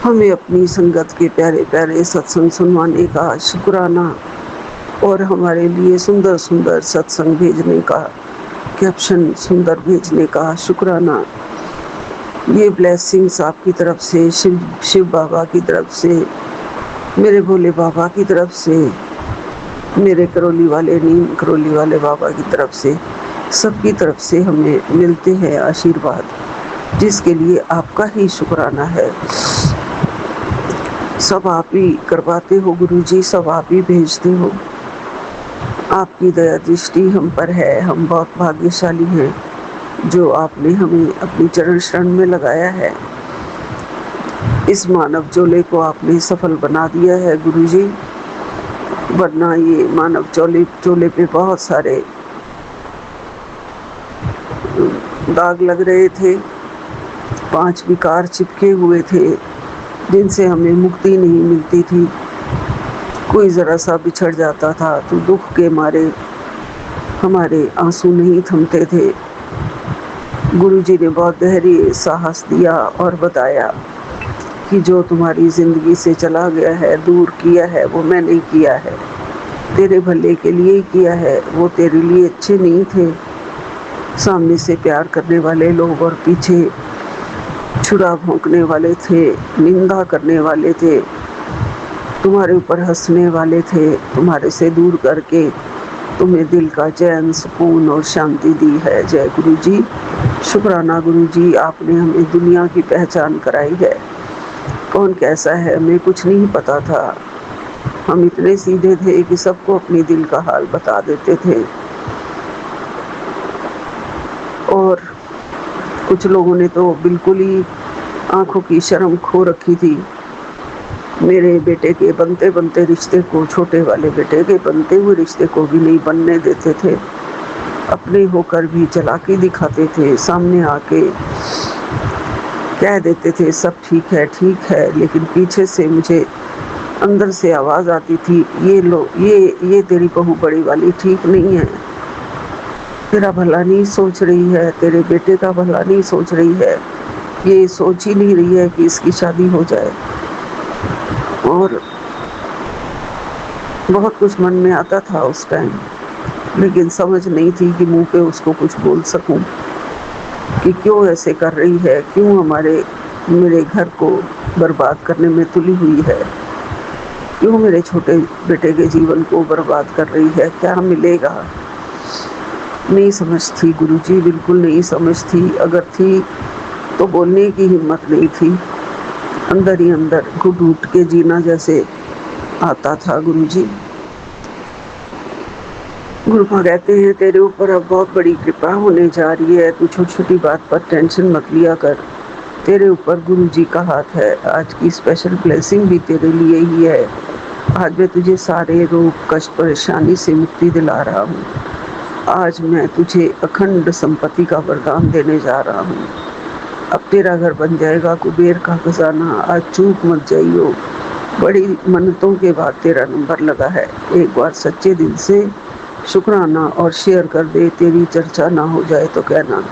हमें अपनी संगत के प्यारे प्यारे सत्संग सुनवाने का शुक्राना और हमारे लिए सुंदर सुंदर सत्संग भेजने का, कैप्शन सुंदर भेजने का शुक्राना। ये ब्लेसिंग्स आपकी तरफ से, शिव बाबा की तरफ से, मेरे भोले बाबा की तरफ से, मेरे करौली वाले नीम करौली वाले बाबा की तरफ से, सबकी तरफ से हमें मिलते हैं आशीर्वाद, जिसके लिए आपका ही शुक्राना है। सब आप ही करवाते हो गुरुजी, सब आप ही भेजते हो। आपकी दया दृष्टि हम पर है। हम बहुत भाग्यशाली हैं जो आपने हमें अपनी चरण शरण में लगाया है। इस मानव चोले को आपने सफल बना दिया है गुरुजी, वरना ये मानव चोले पे बहुत सारे दाग लग रहे थे, 5 विकार चिपके हुए थे, जिनसे हमें मुक्ति नहीं मिलती थी। कोई ज़रा सा बिछड़ जाता था तो दुख के मारे हमारे आंसू नहीं थमते थे। गुरुजी ने बहुत गहरी साहस दिया और बताया कि जो तुम्हारी ज़िंदगी से चला गया है, दूर किया है, वो मैं नहीं किया है, तेरे भले के लिए ही किया है। वो तेरे लिए अच्छे नहीं थे। सामने से प्यार करने वाले लोग और पीछे छुरा भोंकने वाले थे, निंदा करने वाले थे, तुम्हारे ऊपर हंसने वाले थे। तुम्हारे से दूर करके तुम्हें दिल का चैन, सुकून और शांति दी है। जय गुरुजी, शुक्राना गुरुजी, आपने हमें दुनिया की पहचान कराई है। कौन कैसा है हमें कुछ नहीं पता था। हम इतने सीधे थे कि सबको अपने दिल का हाल बता देते थे, और कुछ लोगों ने तो बिल्कुल ही आंखों की शर्म खो रखी थी। मेरे बेटे के बनते बनते रिश्ते को, छोटे वाले बेटे के बनते हुए रिश्ते को भी नहीं बनने देते थे। अपने होकर भी चालाकी दिखाते थे, सामने आके कह देते थे सब ठीक है, लेकिन पीछे से मुझे अंदर से आवाज़ आती थी, ये तेरी बहू बड़ी वाली ठीक नहीं है, तेरा भला नहीं सोच रही है, तेरे बेटे का भला नहीं सोच रही है, ये सोच ही नहीं रही है कि इसकी शादी हो जाए। और बहुत कुछ मन में आता था उस टाइम, लेकिन समझ नहीं थी कि मुंह पे उसको कुछ बोल सकूं कि क्यों ऐसे कर रही है, क्यों मेरे घर को बर्बाद करने में तुली हुई है, क्यों मेरे छोटे बेटे के जीवन को बर्बाद कर रही है, क्या मिलेगा। नहीं समझ थी गुरुजी, बिल्कुल नहीं समझ थी। अगर थी तो बोलने की हिम्मत नहीं थी। अंदर ही अंदर घुट घुट के जीना जैसे आता था गुरुजी। गुरुपा कहते हैं तेरे ऊपर अब बहुत बड़ी कृपा होने जा रही है, तू छोटी छोटी बात पर टेंशन मत लिया कर, तेरे ऊपर गुरुजी का हाथ है। आज की स्पेशल ब्लेसिंग भी तेरे लिए ही है। आज मैं तुझे सारे रोग, कष्ट, परेशानी से मुक्ति दिला रहा हूँ। आज मैं तुझे अखंड संपत्ति का वरदान देने जा रहा हूँ। अब तेरा घर बन जाएगा कुबेर का खजाना। आज चूक मत जाइयो, बड़ी मन्नतों के बाद तेरा नंबर लगा है। एक बार सच्चे दिल से शुक्राना और शेयर कर दे, तेरी चर्चा ना हो जाए तो कहना।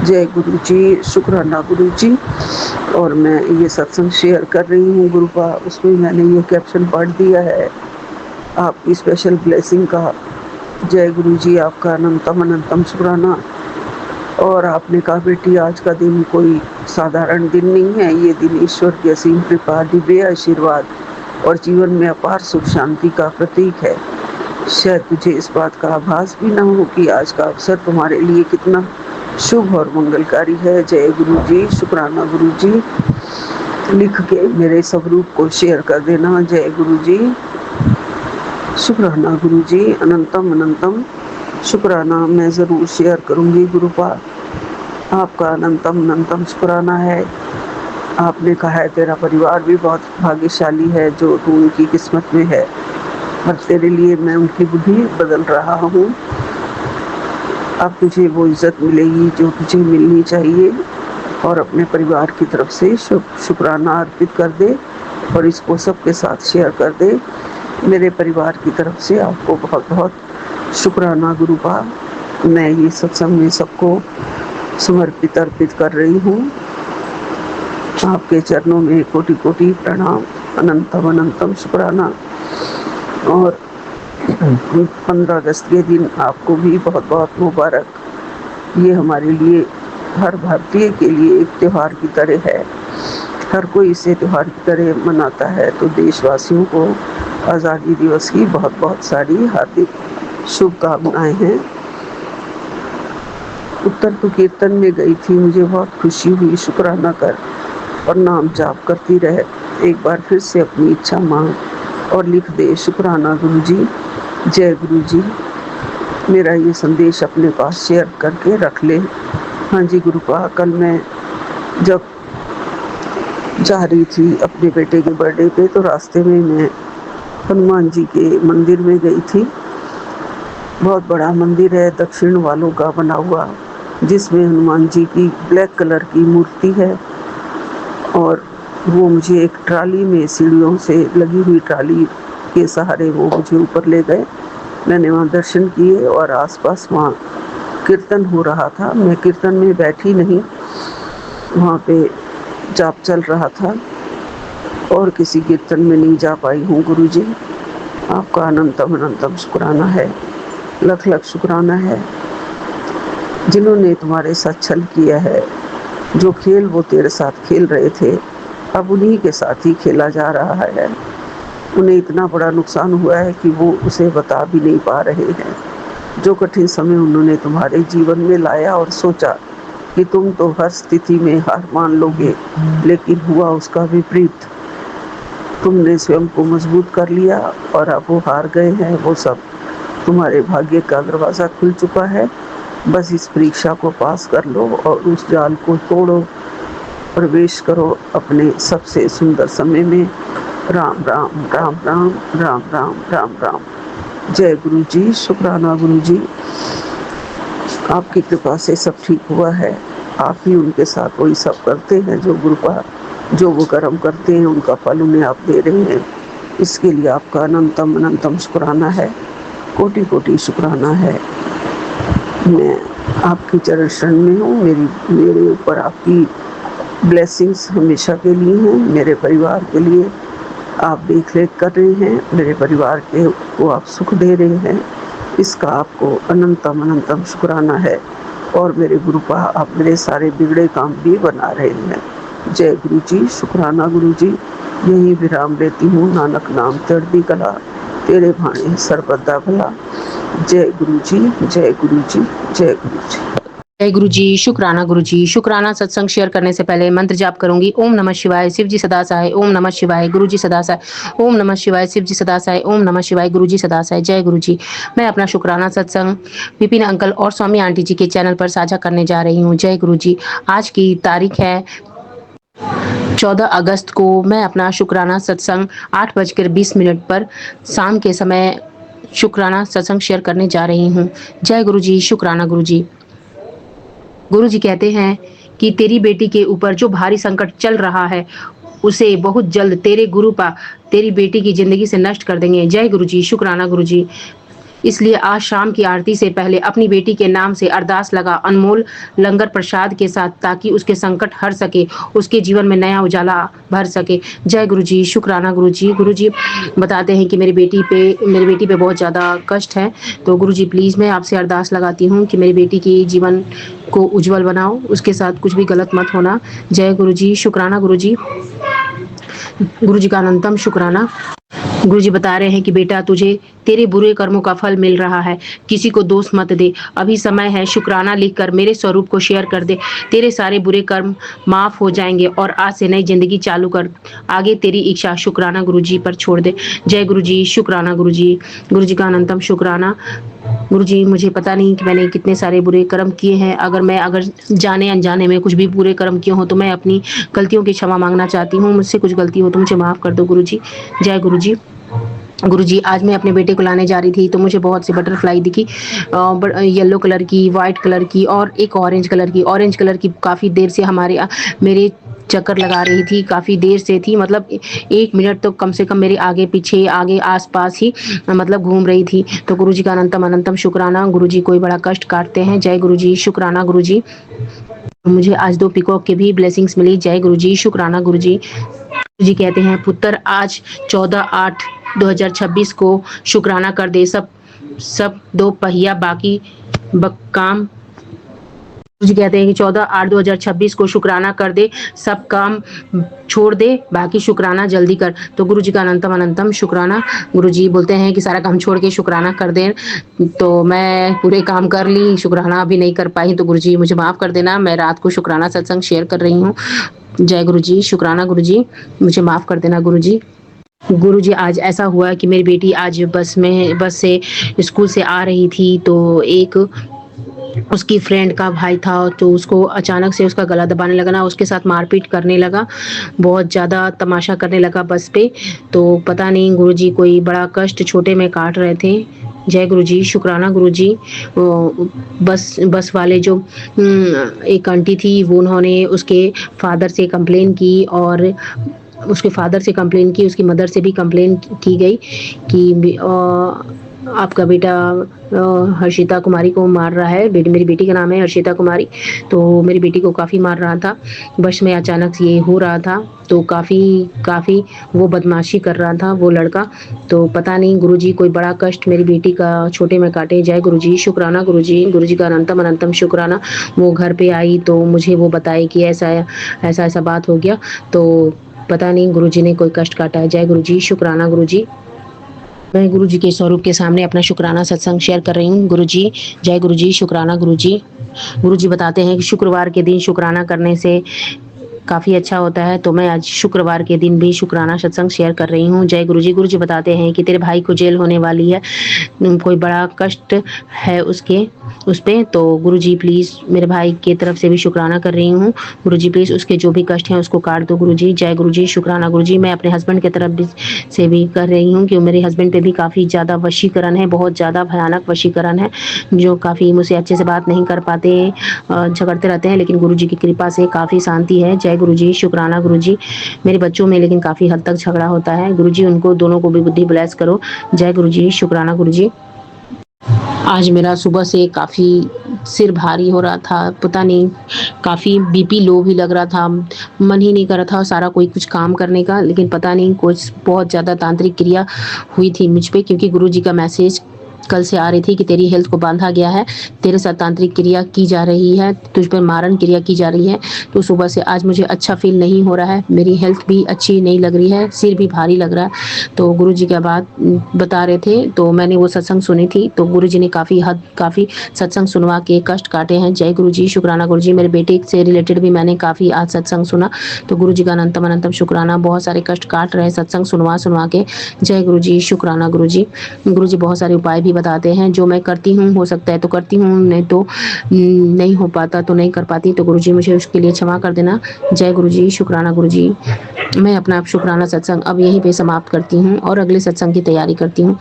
जय गुरु जी, शुक्राना गुरु जी। और मैं ये सत्संग शेयर कर रही हूँ गुरुपा, उसमें मैंने ये कैप्शन पढ़ दिया है आपकी स्पेशल ब्लेसिंग का। जय गुरु जी, आपका अनंतम अनंतम शुक्राना। और आपने कहा बेटी आज का दिन कोई साधारण दिन नहीं है, ये दिन ईश्वर की असीम कृपा, दिव्य आशीर्वाद और जीवन में अपार सुख शांति का प्रतीक है। शायद तुझे इस बात का आभास भी ना हो कि आज का अवसर तुम्हारे लिए कितना शुभ और मंगलकारी है। जय गुरु जी, शुक्राना गुरु जी। लिख के मेरे स्वरूप को शेयर कर देना। जय गुरु जी, शुक्राना गुरु जी, अनंतम अनंतम शुक्राना। मैं ज़रूर शेयर करूँगी गुरुपा, आपका अनंतम अनंतम शुक्राना है। आपने कहा है तेरा परिवार भी बहुत भाग्यशाली है जो तू उनकी किस्मत में है, और तेरे लिए मैं उनकी बुद्धि बदल रहा हूँ। अब तुझे वो इज़्ज़त मिलेगी जो तुझे मिलनी चाहिए, और अपने परिवार की तरफ से शुक्राना अर्पित कर दे और इसको सबके साथ शेयर कर दे। मेरे परिवार की तरफ से आपको बहुत बहुत शुक्राना गुरुपा। मैं ये सत्संग में सबको समर्पित अर्पित कर रही हूँ। आपके चरणों में कोटि कोटि प्रणाम, अनंतम अनंतम शुक्राना। और 15 अगस्त के दिन आपको भी बहुत बहुत मुबारक। ये हमारे लिए, हर भारतीय के लिए एक त्यौहार की तरह है। हर कोई इसे त्यौहार की तरह मनाता है। तो देशवासियों को आज़ादी दिवस की बहुत बहुत सारी हार्दिक शुभकामनाएं हैं। उत्तर तो कीर्तन में गई थी, मुझे बहुत खुशी हुई शुक्राना कर और नाम जाप करती रहे। एक बार फिर से अपनी इच्छा मांग और लिख दे, शुक्राना गुरुजी, जय गुरुजी। मेरा ये संदेश अपने पास शेयर करके रख ले। हाँ जी गुरुपा, कल मैं जब जा रही थी अपने बेटे के बर्थडे पे, तो रास्ते में मैं हनुमान जी के मंदिर में गई थी। बहुत बड़ा मंदिर है, दक्षिण वालों का बना हुआ, जिसमें हनुमान जी की ब्लैक कलर की मूर्ति है। और वो मुझे एक ट्राली में, सीढ़ियों से लगी हुई ट्राली के सहारे वो मुझे ऊपर ले गए। मैंने वहाँ दर्शन किए और आसपास वहाँ कीर्तन हो रहा था। मैं कीर्तन में बैठी नहीं, वहाँ पे जाप चल रहा था और किसी कीर्तन में नहीं जा पाई हूँ। गुरुजी, आपका अनंतम अनंतम शुक्राना है, लख लख शुक्राना है। जिन्होंने तुम्हारे साथ छल किया है, जो खेल वो तेरे साथ खेल रहे थे, अब उन्हीं के साथ ही खेला जा रहा है। उन्हें इतना बड़ा नुकसान हुआ है कि वो उसे बता भी नहीं पा रहे हैं। जो कठिन समय उन्होंने तुम्हारे जीवन में लाया और सोचा कि तुम तो हर स्थिति में हार मान लोगे, लेकिन हुआ उसका विपरीत। तुमने स्वयं को मजबूत कर लिया और अब वो हार गए हैं। वो सब, तुम्हारे भाग्य का दरवाज़ा खुल चुका है। बस इस परीक्षा को पास कर लो और उस जाल को तोड़ो, प्रवेश करो अपने सबसे सुंदर समय में। राम राम राम राम राम राम राम राम। जय गुरु जी, शुक्राना गुरु जी। आपकी कृपा से सब ठीक हुआ है। आप ही उनके साथ वही सब करते हैं जो गुरुपा, जो वो कर्म करते हैं उनका फल उन्हें आप दे रहे हैं। इसके लिए आपका अनंतम अनंतम शुक्राना है, कोटि कोटि शुक्राना है। मैं आपकी चरण शरण में हूँ। मेरे ऊपर आपकी ब्लेसिंग्स हमेशा के लिए हैं। मेरे परिवार के लिए आप देख रेख कर रहे हैं, मेरे परिवार को आप सुख दे रहे हैं, इसका आपको अनंतम अनंतम शुक्राना है। और मेरे गुरुपा, आप मेरे सारे बिगड़े काम भी बना रहे हैं। जय गुरु जी, शुक्राना गुरु जी। यही विराम लेती हूँ। नानक नाम चढ़ती कला, तेरे भाणे सर्वदा भला। जय गुरु जी, जय गुरु जी, जय गुरु जी।
जय गुरु जी, शुक्राना गुरु जी। शुक्राना सत्संग शेयर करने से पहले मंत्र जाप करूंगी। ओम नमः शिवाय, शिव जी सदा सहाय। ओम नमः शिवाय, गुरु जी सदा सहाय। ओम नमः शिवाय, शिव जी सदा सहाय। ओम नमः शिवाय, गुरु जी सदा सहाय। जय गुरु जी। मैं अपना शुक्राना सत्संग विपिन अंकल और स्वामी आंटी जी के चैनल पर साझा करने जा रही हूँ। जय गुरु जी। आज की तारीख है 14 अगस्त को। मैं अपना शुक्राना सत्संग 8:20 पर शाम के समय शुक्राना सत्संग शेयर करने जा रही हूँ। जय गुरु जी, शुक्राना गुरु जी। गुरु जी कहते हैं कि तेरी बेटी के ऊपर जो भारी संकट चल रहा है, उसे बहुत जल्द तेरे गुरुपा तेरी बेटी की जिंदगी से नष्ट कर देंगे। जय गुरु जी, शुक्राना गुरु जी। इसलिए आज शाम की आरती से पहले अपनी बेटी के नाम से अरदास लगा, अनमोल लंगर प्रसाद के साथ, ताकि उसके संकट हर सके, उसके जीवन में नया उजाला भर सके। जय गुरु जी, शुक्राना गुरु जी। गुरु जी बताते हैं कि मेरी बेटी पे बहुत ज़्यादा कष्ट है। तो गुरु जी प्लीज़ मैं आपसे अरदास लगाती हूँ कि मेरी बेटी की जीवन को उज्जवल बनाओ, उसके साथ कुछ भी गलत मत होना। जय गुरु जी, शुक्राना गुरु जी। गुरु जी का अनंतम शुक्राना। गुरु जी बता रहे हैं कि बेटा, तुझे तेरे बुरे कर्मों का फल मिल रहा है, किसी को दोष मत दे। अभी समय है, शुक्राना लिखकर मेरे स्वरूप को शेयर कर दे। तेरे सारे बुरे कर्म माफ हो जाएंगे और आज से नई जिंदगी चालू कर। आगे तेरी इच्छा शुक्राना गुरु जी पर छोड़ दे। जय गुरु जी, शुक्राना गुरु जी। गुरु जी का अनंतम शुक्राना। गुरु जी मुझे पता नहीं कि मैंने कितने सारे बुरे कर्म किए हैं। अगर जाने अनजाने में कुछ भी बुरे कर्म किए हों तो मैं अपनी गलतियों की क्षमा मांगना चाहती हूँ। मुझसे कुछ गलती हो तो मुझे माफ़ कर दो गुरु जी। जय गुरु जी। गुरु जी आज मैं अपने बेटे को लाने जा रही थी तो मुझे बहुत सी बटरफ्लाई दिखी, येलो कलर की, वाइट कलर की और एक ऑरेंज कलर की। ऑरेंज कलर की काफ़ी देर से मेरे चक्कर लगा रही थी, काफ़ी देर से थी, मतलब 1 मिनट तो कम से कम मेरे आगे पीछे, आगे आसपास ही मतलब घूम रही थी। तो गुरु जी का अनंतम अनंतम शुक्राना। गुरु जी कोई बड़ा कष्ट काटते हैं। जय गुरु जी, शुक्राना गुरु जी। मुझे आज 2 पीकॉक के भी ब्लेसिंग्स मिली। जय गुरुजी, शुक्राना गुरुजी। गुरुजी कहते हैं, पुत्र आज 14/8/2026 को शुक्राना कर दे, सब 2 पहिया बाकी काम। गुरुजी कहते हैं कि 14/8/2026 को शुक्राना कर दे, सब काम छोड़ दे, बाकी शुक्राना जल्दी कर। तो गुरुजी का अनंतम अनंतम शुक्राना। गुरुजी बोलते हैं कि सारा काम छोड़ के शुक्राना कर दे। तो मैं पूरे काम कर ली, शुक्राना अभी नहीं कर पाई, तो गुरुजी मुझे माफ़ कर देना। मैं रात को शुक्राना सत्संग शेयर कर रही हूँ। जय गुरुजी, शुक्राना गुरुजी, मुझे माफ़ कर देना गुरुजी। गुरुजी आज ऐसा हुआ कि मेरी बेटी आज बस से स्कूल से आ रही थी, तो एक उसकी फ्रेंड का भाई था, तो उसको अचानक से उसका गला दबाने लगा ना, उसके साथ मारपीट करने लगा, बहुत ज़्यादा तमाशा करने लगा बस पे। तो पता नहीं गुरुजी कोई बड़ा कष्ट छोटे में काट रहे थे। जय गुरुजी, शुक्राना गुरुजी। बस वाले जो एक आंटी थी, वो उन्होंने उसके फादर से कंप्लेन की, और उसके फादर से कंप्लेन की, उसकी मदर से भी कंप्लेन की गई कि आपका बेटा हर्षिता कुमारी को मार रहा है। मेरी बेटी का नाम है हर्षिता कुमारी, तो मेरी बेटी को काफ़ी मार रहा था। बस में अचानक ये हो रहा था, तो काफ़ी वो बदमाशी कर रहा था वो लड़का। तो पता नहीं गुरुजी कोई बड़ा कष्ट मेरी बेटी का छोटे में काटे। जय गुरुजी, शुक्राना गुरुजी, गुरुजी का अनंतम अनंतम शुक्राना। वो घर पे आई तो मुझे वो बताए कि ऐसा बात हो गया, तो पता नहीं गुरुजी ने कोई कष्ट काटा है। जय गुरुजी, शुक्राना गुरुजी। मैं गुरुजी के स्वरूप के सामने अपना शुक्राना सत्संग शेयर कर रही हूँ। गुरुजी, जय गुरुजी, शुक्राना गुरुजी। गुरुजी बताते हैं कि शुक्रवार के दिन शुक्राना करने से काफ़ी अच्छा होता है, तो मैं आज शुक्रवार के दिन भी शुक्राना सत्संग शेयर कर रही हूँ। जय गुरुजी। गुरुजी बताते हैं कि तेरे भाई को जेल होने वाली है, कोई बड़ा कष्ट है उस पे, तो गुरुजी प्लीज़ मेरे भाई की तरफ से भी शुक्राना कर रही हूँ। गुरुजी प्लीज़ उसके जो भी कष्ट हैं उसको काट दो गुरुजी। जय गुरुजी, शुक्राना गुरुजी। मैं अपने हस्बैंड की तरफ से भी कर रही हूँ कि मेरे हस्बैंड पे भी काफ़ी ज़्यादा वशीकरण है, बहुत ज़्यादा भयानक वशीकरण है, जो काफ़ी मुझसे अच्छे से बात नहीं कर पाते, झगड़ते रहते हैं, लेकिन गुरुजी की कृपा से काफ़ी शांति है। जय गुरुजी, शुक्राना गुरुजी। मेरे बच्चों में लेकिन काफ़ी हद तक झगड़ा होता है। गुरुजी उनको दोनों को भी बुद्धि ब्लेस करो। जय गुरुजी, शुक्राना गुरुजी। आज मेरा सुबह से काफ़ी सिर भारी हो रहा था, पता नहीं काफ़ी बीपी लो भी लग रहा था, मन ही नहीं कर रहा था सारा कोई कुछ काम करने का, लेकिन पता नहीं कुछ बहुत ज़्यादा तांत्रिक क्रिया हुई थी मुझ पे, क्योंकि गुरुजी का मैसेज कल से आ रही थी कि तेरी हेल्थ को बांधा गया है, तेरे साथ तांत्रिक क्रिया की जा रही है, तुझ पर मारन क्रिया की जा रही है। तो सुबह से आज मुझे अच्छा फील नहीं हो रहा है, मेरी हेल्थ भी अच्छी नहीं लग रही है, सिर भी भारी लग रहा है। तो गुरुजी क्या बात बता रहे थे, तो मैंने वो सत्संग सुनी थी, तो गुरुजी ने काफ़ी सत्संग सुनवा के कष्ट काटे हैं। जय गुरुजी, शुक्राना गुरुजी। मेरे बेटे से रिलेटेड भी मैंने काफ़ी आज सत्संग सुना, तो गुरुजी का अनंतम अनंतम शुक्राना। बहुत सारे कष्ट काट रहे हैं सत्संग सुनवा के। जय गुरुजी, शुक्राना गुरुजी। गुरुजी बहुत सारे उपाय भी बताते हैं, जो मैं करती हूँ, हो सकता है तो करती हूँ, नहीं तो नहीं हो पाता तो नहीं कर पाती, तो गुरुजी मुझे उसके लिए क्षमा कर देना। जय गुरुजी, शुक्राना गुरुजी। मैं अपना शुक्राना सत्संग अब यहीं पे समाप्त करती हूँ और अगले सत्संग की तैयारी करती हूँ।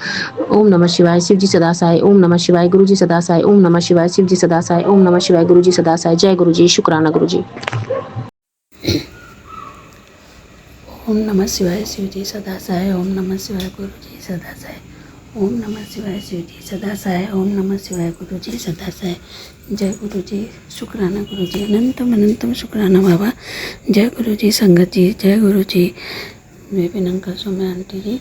ओम नमः शिवाय, शिव जी सदा सहाय। ओम नमः शिवाय, गुरु जी सदा सहाय। ओम नमः शिवाय, शिव जी सदा सहाय। ओम नमः शिवाय, गुरु जी सदा सहाय। जय गुरु जी, शुक्राना गुरु जी।
ओम नमः शिवाय, शिव जी सदा सहाय। ओम नमः शिवाय, गुरु जी सदा सहाय। ओम नमः शिवाय, शिव जी सदा सहाय। ओम नमः शिवाय, गुरु जी सदा सहाय। जय गुरु जी, शुक्राना गुरु जी, अनंतम अनंतम शुक्राना बाबा। जय गुरु जी, संगत जी, जय गुरु जी। विपिन अंकल, सौम्या आंटी जी,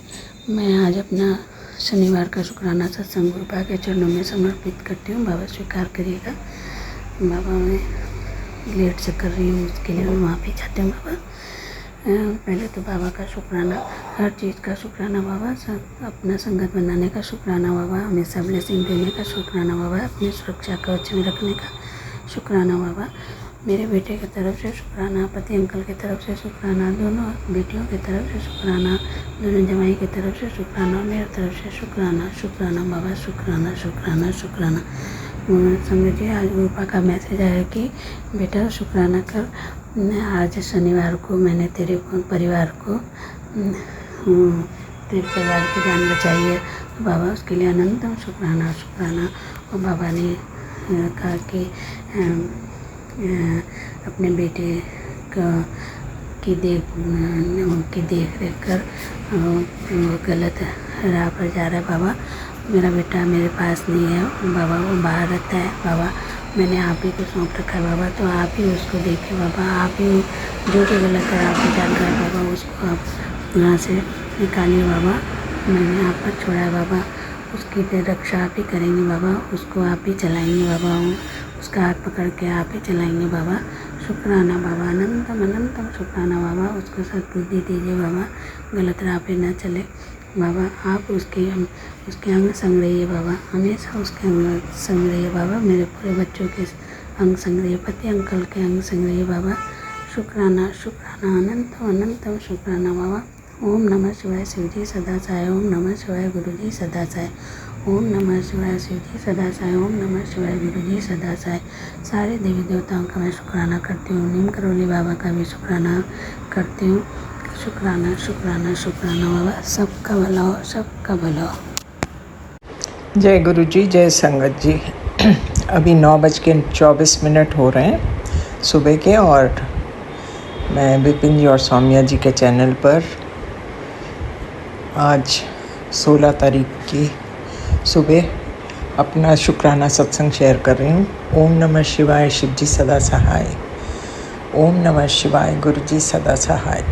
मैं आज अपना शनिवार का शुक्राना सत्संग गुरु पाक के चरणों में समर्पित करती हूँ। बाबा स्वीकार करिएगा। बाबा मैं लेट से कर रही हूँ, उसके लिए मैं माफ़ी चाहती हूँ बाबा। पहले तो बाबा का शुक्राना, हर चीज़ का शुक्राना बाबा, अपना संगत बनाने का शुक्राना बाबा, हमेशा ब्लेसिंग देने का शुक्राना बाबा, अपनी सुरक्षा कवच में रखने का शुक्राना बाबा, मेरे बेटे की तरफ से शुक्राना, पति अंकल की तरफ से शुक्राना, दोनों बेटियों की तरफ से शुक्राना, दोनों जमाई की तरफ से शुक्राना, मेरी तरफ से शुक्राना। शुक्राना बाबा, शुक्राना शुक्राना शुक्राना। संगत जी, आज गुरुपा का मैसेज आया कि बेटा शुक्राना कर, आज शनिवार को मैंने तेरे परिवार को तेरे परिवार की जान बचाई है, तो बाबा उसके लिए अनंतम शुक्राना शुक्राना। और बाबा ने कहा कि अपने बेटे की देख रेख कर वो गलत राह पर जा रहा है बाबा। मेरा बेटा मेरे पास नहीं है बाबा, वो बाहर रहता है बाबा, मैंने आप ही को सौंप रखा है बाबा, तो आप ही उसको देखें बाबा, आप ही जो भी गलत है आप ही जान रहे हैं बाबा, उसको आप यहाँ से निकालिए बाबा। मैंने आप पर छोड़ा है बाबा, उसकी फिर रक्षा आप ही करेंगे बाबा, उसको आप ही चलाएंगे बाबा, उसका हाथ पकड़ के आप ही चलाएंगे बाबा। शुक्राना बाबा, अनंतम अनंतम शुक्राना बाबा, उसको सद्बुद्धि दीजिए बाबा, गलत राह पे न चले बाबा। आप उसके अंग संग रहिए बाबा, हमेशा उसके अंग संग रहिए बाबा, मेरे पूरे बच्चों के अंग संग रहिए, पति अंकल के अंग संग रहिए बाबा। शुक्राना शुक्राना अनंतम अनंतम शुक्राना बाबा। ओम नमः शिवाय शिवजी सदा साय, ओम नमः शिवाय गुरुजी सदा साय, ओम नमः शिवाय शिवजी सदा साय, ओम नमः शिवाय गुरुजी सदा साय। सारे देवी देवताओं का मैं शुक्राना करती हूँ, नीम करोली बाबा का भी शुक्राना करती हूँ। शुक्राना शुक्राना शुक्राना बाबा, सबका भला हो, सबका भला हो।
जय गुरु जी, जय संगत जी। अभी 9:24 हो रहे हैं सुबह के, और मैं विपिन जी और सौम्या जी के चैनल पर आज 16 तारीख की सुबह अपना शुक्राना सत्संग शेयर कर रही हूँ। ओम नमः शिवाय शिव जी सदा सहाय, ओम नमः शिवाय गुरु जी सदा सहाय।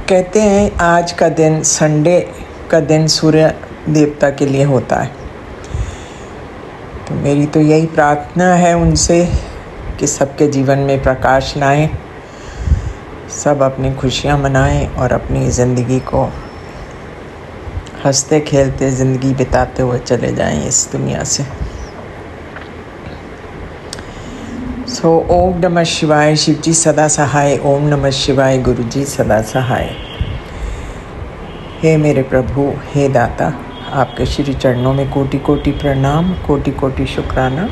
कहते हैं आज का दिन, संडे का दिन सूर्य देवता के लिए होता है, तो मेरी तो यही प्रार्थना है उनसे कि सबके जीवन में प्रकाश लाएं, सब अपनी खुशियां मनाएं और अपनी ज़िंदगी को हंसते खेलते ज़िंदगी बिताते हुए चले जाएं इस दुनिया से। ओम नमः शिवाय शिव जी सदा सहाय, ओम नमः शिवाय गुरु जी सदा सहाय। हे मेरे प्रभु, हे दाता, आपके श्री चरणों में कोटि कोटि प्रणाम, कोटि कोटि शुक्राना।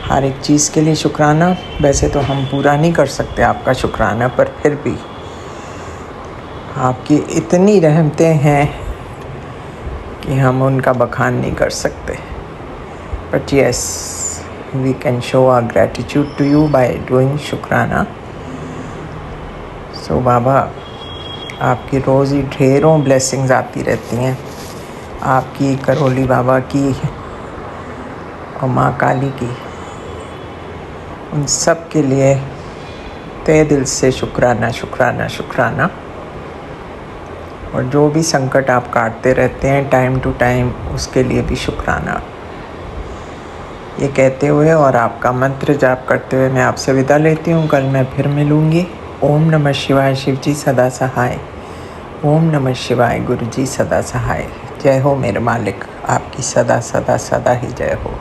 हर एक चीज़ के लिए शुक्राना। वैसे तो हम पूरा नहीं कर सकते आपका शुक्राना, पर फिर भी आपकी इतनी रहमतें हैं कि हम उनका बखान नहीं कर सकते। But yes, we can show our gratitude to you by doing शुक्राना। सो बाबा, आपकी रोज़ ही ढेरों ब्लेसिंग्स आती रहती हैं, आपकी, करोली बाबा की और माँ काली की। उन सब के लिए तहे दिल से शुक्राना शुक्राना शुक्राना। और जो भी संकट आप काटते रहते हैं टाइम टू टाइम, उसके लिए भी शुक्राना। ये कहते हुए और आपका मंत्र जाप करते हुए मैं आपसे विदा लेती हूँ। कल मैं फिर मिलूँगी। ओम नमः शिवाय शिव जी सदा सहाय, ओम नमः शिवाय गुरु जी सदा सहाय। जय हो मेरे मालिक, आपकी सदा सदा सदा ही जय हो।